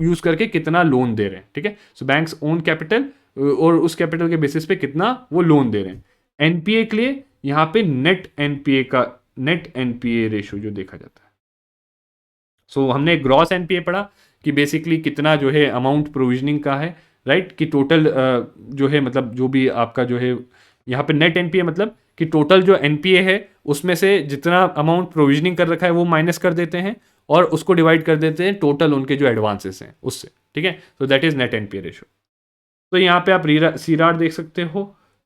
यूज करके कितना लोन दे रहे हैं, ठीक है। सो बैंक्स ओन कैपिटल और उस कैपिटल के बेसिस पे कितना वो लोन दे रहे हैं। एनपीए के लिए यहाँ पे नेट एनपीए रेशो जो देखा जाता है। सो हमने ग्रॉस एनपीए पढ़ा कि बेसिकली कितना जो है अमाउंट प्रोविजनिंग का है, राइट, कि टोटल जो है मतलब जो भी आपका जो है यहाँ पे नेट एनपीए मतलब कि टोटल जो एनपीए है उसमें से जितना अमाउंट प्रोविजनिंग कर रखा है वो माइनस कर देते हैं और उसको डिवाइड कर देते हैं टोटल उनके जो एडवांसेस हैं उससे, ठीक है। So that is net NPA ratio. तो यहाँ पे आप CRAR देख सकते हो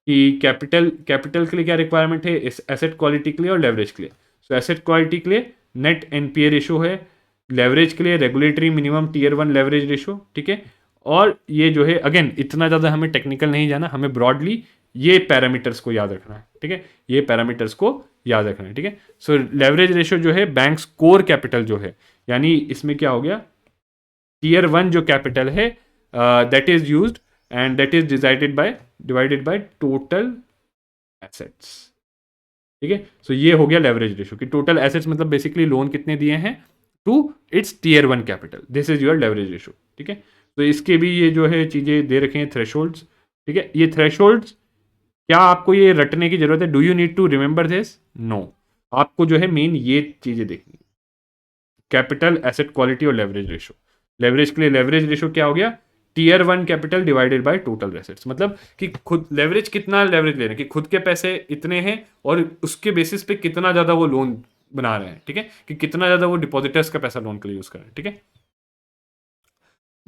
कि कैपिटल के लिए क्या रिक्वायरमेंट है, एसेट क्वालिटी के लिए और लेवरेज के लिए। सो एसेट क्वालिटी के लिए नेट एनपीए रेशो है, लेवरेज के लिए regulatory minimum tier 1 leverage ratio, ठीक है। और ये जो है अगेन इतना ज़्यादा हमें टेक्निकल नहीं जाना, हमें ब्रॉडली ये पैरामीटर्स को याद रखना है, ठीक है, ये पैरामीटर्स को याद रखना है, ठीक है। सो लेवरेज रेशो जो है बैंक्स कोर कैपिटल जो है, यानी इसमें क्या हो गया, टीयर 1 जो कैपिटल है that is used and that is divided by total assets, ठीक है। सो ये हो गया लेवरेज रेशो कि टोटल एसेट्स मतलब बेसिकली लोन कितने दिए हैं to its tier 1 capital, this is your leverage ratio, ठीक है। तो इसके भी ये जो है चीजें दे रखे हैं थ्रेशोल्ड्स, ठीक है। ये थ्रेशोल्ड्स क्या आपको ये रटने की जरूरत है? Do you need to remember this? No, आपको जो है मेन ये चीजें देखनी, कैपिटल, एसेट क्वालिटी और लेवरेज रेशो। लेवरेज के लिए लेवरेज रेशो क्या हो गया, tier 1 capital divided by total assets, मतलब कि खुद लेवरेज, कितना लेवरेज ले रहे हैं, कि खुद के पैसे इतने हैं और उसके बेसिस पे कितना ज़्यादा वो लोन बना रहे हैं, ठीक है, कि कितना ज़्यादा वो डिपॉजिटर्स का पैसा लोन के लिए यूज़ कर रहे हैं, ठीक है।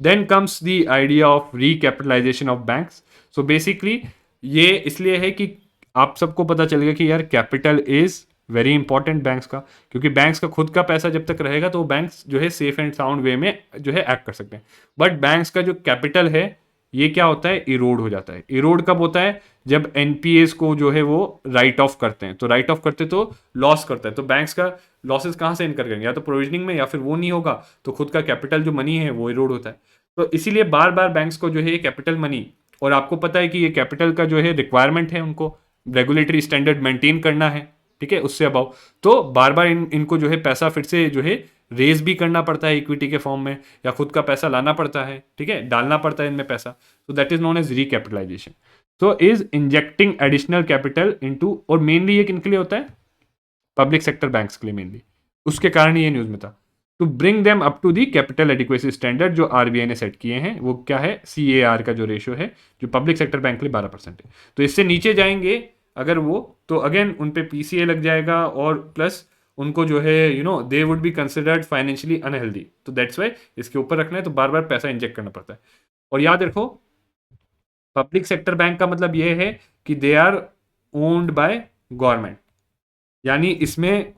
Then comes the idea of recapitalisation of banks. So basically ये इसलिए है कि आप सबको पता चलेगा कि यार capital is very important banks का, क्योंकि बैंक्स का खुद का पैसा जब तक रहेगा तो बैंक्स जो है सेफ एंड साउंड वे में जो है एक्ट कर सकते हैं। बट बैंक्स का जो कैपिटल है ये क्या होता है, इरोड हो जाता है। इरोड कब होता है, जब एनपीएस को जो है वो राइट ऑफ करते हैं, तो राइट ऑफ करते तो लॉस करता है, तो बैंक्स का लॉसेस कहाँ से इनकर करेंगे, या तो प्रोविजनिंग में, या फिर वो नहीं होगा तो खुद का कैपिटल जो मनी है वो इरोड होता है। तो इसीलिए बार बार बैंक्स को जो है ये कैपिटल मनी, और आपको पता है कि ये कैपिटल का जो है रिक्वायरमेंट है, उनको रेगुलेटरी स्टैंडर्ड मेंटेन करना है, ठीक है, उससे अबाउ, तो बार बार इनको जो है पैसा फिर से जो है रेज भी करना पड़ता है इक्विटी के फॉर्म में, या खुद का पैसा लाना पड़ता है, ठीक है, डालना पड़ता है इनमें पैसा। तो that is known as recapitalisation. तो is injecting additional capital into, और मेनली ये किन के लिए होता है, पब्लिक सेक्टर बैंक्स के लिए मेनली, उसके कारण ये न्यूज में था। To bring them up to the capital adequacy standard जो आरबीआई ने सेट किए हैं, वो क्या है, सीएआर का जो रेशियो है जो पब्लिक सेक्टर बैंक के लिए 12% है। तो इससे नीचे जाएंगे अगर वो, तो अगेन उन पे पीसीए लग जाएगा, और प्लस उनको जो है they would be considered financially unhealthy. तो दैट्स वाई इसके ऊपर रखना है, तो बार बार पैसा इंजेक्ट करना पड़ता है। और याद रखो पब्लिक सेक्टर बैंक का मतलब ये है कि they are owned by government, यानी इसमें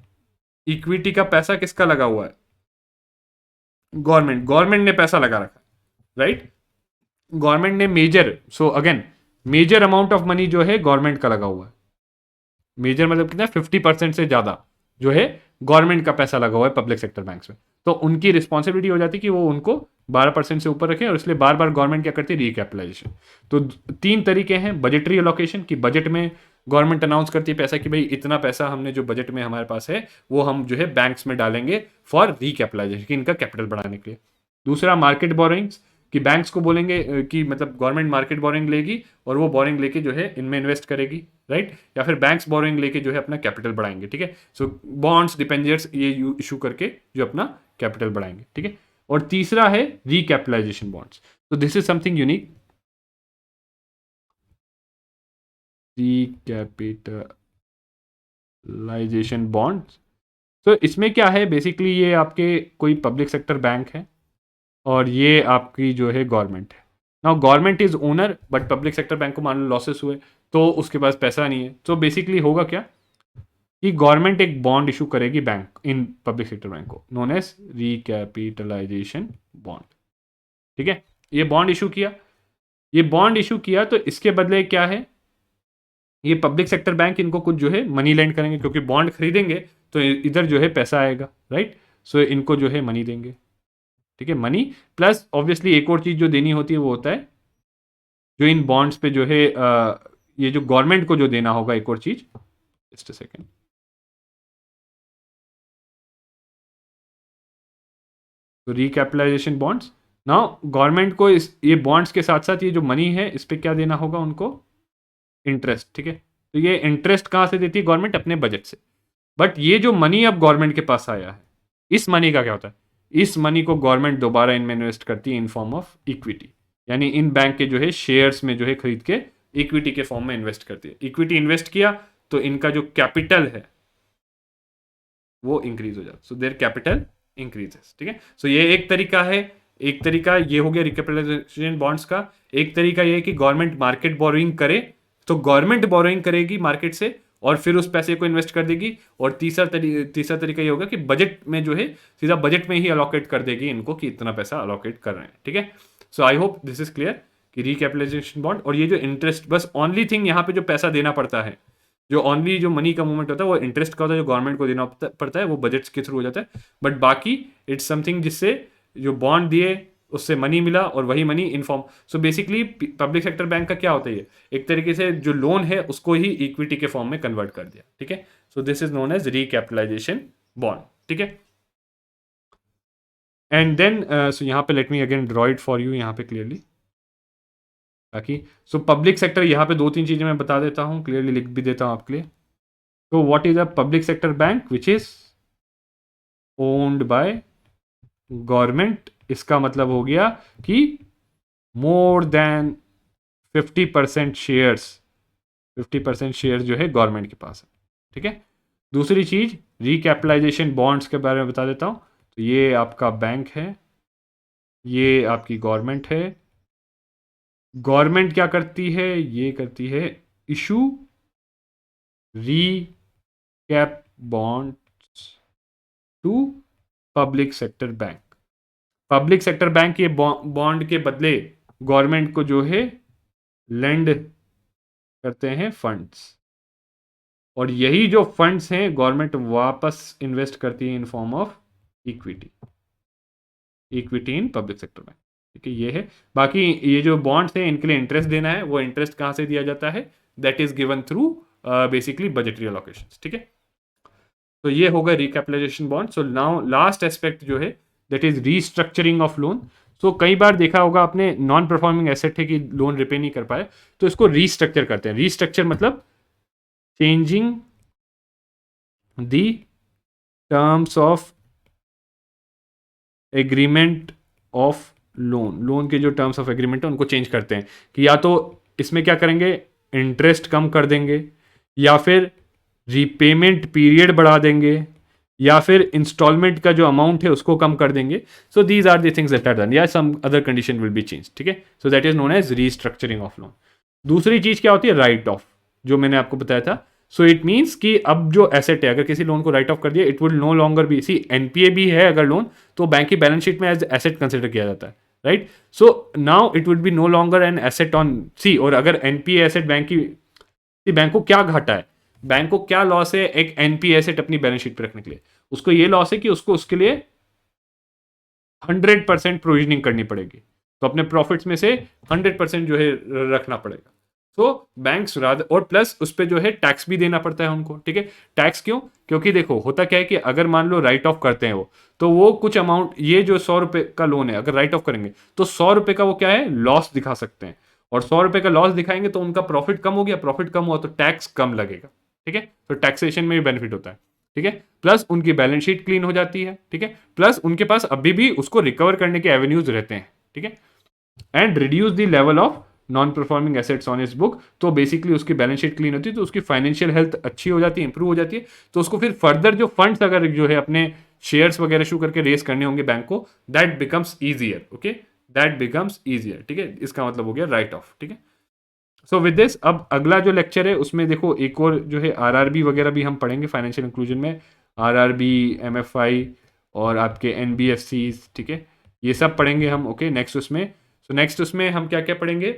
इक्विटी का पैसा किसका लगा हुआ है, गवर्नमेंट ने पैसा लगा रखा है, राइट। गवर्नमेंट ने major, so again major amount of money जो है गवर्नमेंट का लगा हुआ है। मेजर मतलब कितना, 50% से ज्यादा जो है गवर्नमेंट का पैसा लगा हुआ है पब्लिक सेक्टर बैंक्स में। तो उनकी रिस्पॉन्सिबिलिटी हो जाती है कि वो उनको 12% से ऊपर रखें, और इसलिए बार बार गवर्नमेंट क्या करती है, रिकैपिटलाइजेशन। तो 3 तरीके हैं, बजटरी अलोकेशन, की बजट में गवर्नमेंट अनाउंस करती है पैसा कि भाई इतना पैसा हमने जो बजट में हमारे पास है वो हम जो है बैंक्स में डालेंगे फॉर रिकैपिटलाइजेशन, कि इनका कैपिटल बढ़ाने के लिए। दूसरा मार्केट बोरिंग्स, कि बैंक्स को बोलेंगे कि मतलब गवर्नमेंट मार्केट बोरिंग लेगी और वो बोरिंग लेके जो है इनमें इन्वेस्ट करेगी, राइट, या फिर बैंक्स बोरिंग लेके जो है अपना कैपिटल बढ़ाएंगे, ठीक है। सो बॉन्ड्स, डिपेंजर्स ये इशू करके जो अपना कैपिटल बढ़ाएंगे, ठीक है। और तीसरा है रिकैपिटलाइजेशन बॉन्ड्स। तो this is something unique, recapitalisation bonds. तो इसमें क्या है, बेसिकली ये आपके कोई पब्लिक सेक्टर बैंक है और ये आपकी जो है गवर्नमेंट है। Now government is owner, but public sector bank को मान लो लॉसेस हुए तो उसके पास पैसा नहीं है, तो बेसिकली होगा क्या कि गवर्नमेंट एक बॉन्ड इशू करेगी bank in public sector bank को, नोन एज रिकैपिटलाइजेशन बॉन्ड, ठीक है। ये बॉन्ड इशू किया, ये बॉन्ड इशू किया तो इसके बदले क्या है, ये पब्लिक सेक्टर बैंक इनको कुछ जो है मनी लेंड करेंगे, क्योंकि बॉन्ड खरीदेंगे तो इधर जो है पैसा आएगा, राइट। सो इनको जो है मनी देंगे, ठीक है, मनी प्लस ऑब्वियसली एक और चीज जो देनी होती है वो होता है जो इन बॉन्ड्स पे जो है ये जो गवर्नमेंट को जो देना होगा एक और चीज, जस्ट अ सेकेंड। तो रिकैपिटलाइजेशन बॉन्ड्स, नाउ गवर्नमेंट को इस ये बॉन्ड्स के साथ साथ ये जो मनी है इस पे क्या देना होगा उनको, इंटरेस्ट, ठीक है। तो ये इंटरेस्ट कहाँ से देती है गवर्नमेंट, अपने बजट से। बट ये जो मनी अब गवर्नमेंट के पास आया है, इस मनी का क्या होता है, इस मनी को गवर्नमेंट दोबारा इनमें इन्वेस्ट करती है इन फॉर्म ऑफ इक्विटी, यानी इन बैंक के जो है शेयर्स में जो है खरीद के इक्विटी के फॉर्म में इन्वेस्ट करती है। इक्विटी इन्वेस्ट किया तो इनका जो कैपिटल है वो इंक्रीज हो जाता है, सो देयर कैपिटल इंक्रीजेस, ठीक है। सो ये एक तरीका है, एक तरीका ये हो गया रिकैपिटलाइजेशन बॉन्ड्स का। एक तरीका ये है कि गवर्नमेंट मार्केट बोरोइंग करे, तो गवर्नमेंट बोरोइंग करेगी मार्केट से और फिर उस पैसे को इन्वेस्ट कर देगी। और तीसरा तरीका ये होगा कि बजट में जो है सीधा बजट में ही अलोकेट कर देगी इनको कि इतना पैसा अलोकेट कर रहे हैं, ठीक है। So I hope this is clear कि रिकैपिटलाइजेशन बॉन्ड, और ये जो इंटरेस्ट, बस ओनली थिंग यहाँ पे जो पैसा देना पड़ता है, जो ओनली जो मनी का मूवमेंट होता है वो इंटरेस्ट का होता है, जो गवर्नमेंट को देना पड़ता है वो बजट्स के थ्रू हो जाता है। बट बाकी इट्स समथिंग जिससे जो बॉन्ड दिए उससे मनी मिला और वही money inform. So basically public sector bank का क्या होता है, ये एक तरीके से जो लोन है उसको ही इक्विटी के फॉर्म में कन्वर्ट कर दिया, ठीक है। So this is known as recapitalisation bond, ठीक है। एंड देन सो यहाँ पे let me again draw it for you यहाँ पे क्लियरली, ताकि सो पब्लिक सेक्टर यहाँ पे 2-3 चीजें मैं बता देता हूँ, क्लियरली लिख भी देता हूँ आपके लिए। तो what is a public sector bank which is owned by government, इसका मतलब हो गया कि मोर देन 50% शेयर्स, 50% शेयर जो है गवर्नमेंट के पास है, ठीक है। दूसरी चीज रिकैपिटलाइजेशन बॉन्ड्स के बारे में बता देता हूं। तो ये आपका बैंक है, ये आपकी गवर्नमेंट है। गवर्नमेंट क्या करती है, ये करती है issue recap bonds to public sector bank. Public sector bank ये बॉन्ड के बदले गवर्नमेंट को जो है लेंड करते हैं फंड्स, और यही जो फंड्स हैं गवर्नमेंट वापस इन्वेस्ट करती है in form of equity, equity in public sector bank, ठीक है। ये है। बाकी ये जो बॉन्ड्स हैं इनके लिए इंटरेस्ट देना है, वो इंटरेस्ट कहां से दिया जाता है, that is given through basically budgetary allocations, ठीक है। तो ये होगा recapitalisation bond. So now last aspect जो है that is restructuring of loan. So कई बार देखा होगा आपने, नॉन परफॉर्मिंग एसेट है कि लोन रिपे नहीं कर पाए, तो इसको रीस्ट्रक्चर करते हैं। रीस्ट्रक्चर मतलब changing the terms of agreement of loan. Loan के जो टर्म्स ऑफ एग्रीमेंट है उनको चेंज करते हैं, कि या तो इसमें क्या करेंगे, इंटरेस्ट कम कर देंगे, या फिर रीपेमेंट पीरियड बढ़ा देंगे, या फिर इंस्टॉलमेंट का जो अमाउंट है उसको कम कर देंगे। So these are the things that are done, या some other condition will be change, ठीक है। So that is known as restructuring of loan. दूसरी चीज क्या होती है, राइट ऑफ, जो मैंने आपको बताया था। सो इट मीन्स कि अब जो एसेट है, अगर किसी लोन को राइट ऑफ कर दिया, it will no longer be, see NPA भी है अगर लोन, तो बैंक की बैलेंस शीट में एज एसेट कंसिडर किया जाता है, right. So now it would be no longer an asset on see. और अगर एनपीए एसेट बैंक की, बैंक को क्या घाटा है, बैंक को क्या लॉस है एक एनपीए एसेट अपनी बैलेंस शीट पर रखने के लिए, उसको ये लॉस है कि उसको उसके लिए 100% प्रोविजनिंग करनी पड़ेगी, तो अपने प्रॉफिट्स में से 100% जो है रखना पड़ेगा। तो बैंक्स रादर, और प्लस उस पर जो है टैक्स भी देना पड़ता है उनको, ठीक है। टैक्स क्यों, क्योंकि देखो होता क्या है कि अगर मान लो राइट ऑफ करते हैं वो, तो वो कुछ अमाउंट, ये जो 100 रुपए का लोन है अगर राइट ऑफ करेंगे तो 100 रुपए का वो क्या है, लॉस दिखा सकते हैं। और 100 रुपए का लॉस दिखाएंगे तो उनका प्रॉफिट कम हो गया, प्रॉफिट कम हुआ तो टैक्स कम लगेगा, ठीक है। तो टैक्सेशन में भी बेनिफिट होता है, ठीक है। प्लस उनकी बैलेंस शीट क्लीन हो जाती है, ठीक है। प्लस उनके पास अभी भी उसको रिकवर करने के एवेन्यूज रहते हैं, ठीक है। And reduce the level of non performing assets on इस बुक। तो बेसिकली उसकी बैलेंस शीट क्लीन होती है, तो उसकी फाइनेंशियल हेल्थ अच्छी हो जाती है, इंप्रूव हो जाती है। तो उसको फिर फर्दर जो फंड्स अगर जो है अपने शेयर्स वगैरह शू करके रेस करने होंगे बैंक को, that becomes easier, okay, that becomes easier, ठीक है। इसका मतलब हो गया राइट ऑफ, ठीक है। सो विद दिस अब अगला जो लेक्चर है उसमें देखो एक और जो है आरआरबी वगैरह भी हम पढ़ेंगे फाइनेंशियल इंक्लूजन में, आरआरबी, एमएफआई और आपके एनबीएफसी, ठीक है, ये सब पढ़ेंगे हम, ओके, नेक्स्ट उसमें। सो नेक्स्ट उसमें हम क्या क्या पढ़ेंगे,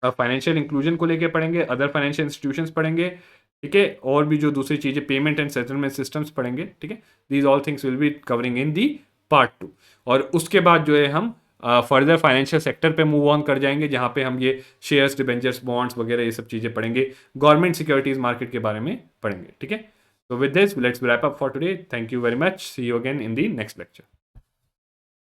फाइनेंशियल इंक्लूजन को लेके पढ़ेंगे, अदर फाइनेंशियल इंस्टीट्यूशंस पढ़ेंगे, ठीक है, और भी जो दूसरी चीज़ें पेमेंट एंड सेटलमेंट सिस्टम्स पढ़ेंगे, ठीक है। These all things will be covering in the part 2। और उसके बाद जो है हम फर्दर फाइनेंशियल सेक्टर पे मूव ऑन कर जाएंगे, जहाँ पे हम ये शेयर्स, डिबेंचर्स, बॉन्ड्स वगैरह ये सब चीज़ें पढ़ेंगे, गवर्नमेंट सिक्योरिटीज मार्केट के बारे में पढ़ेंगे, ठीक है। So with this, let's wrap up for today. Thank you very much. See you again in the next lecture.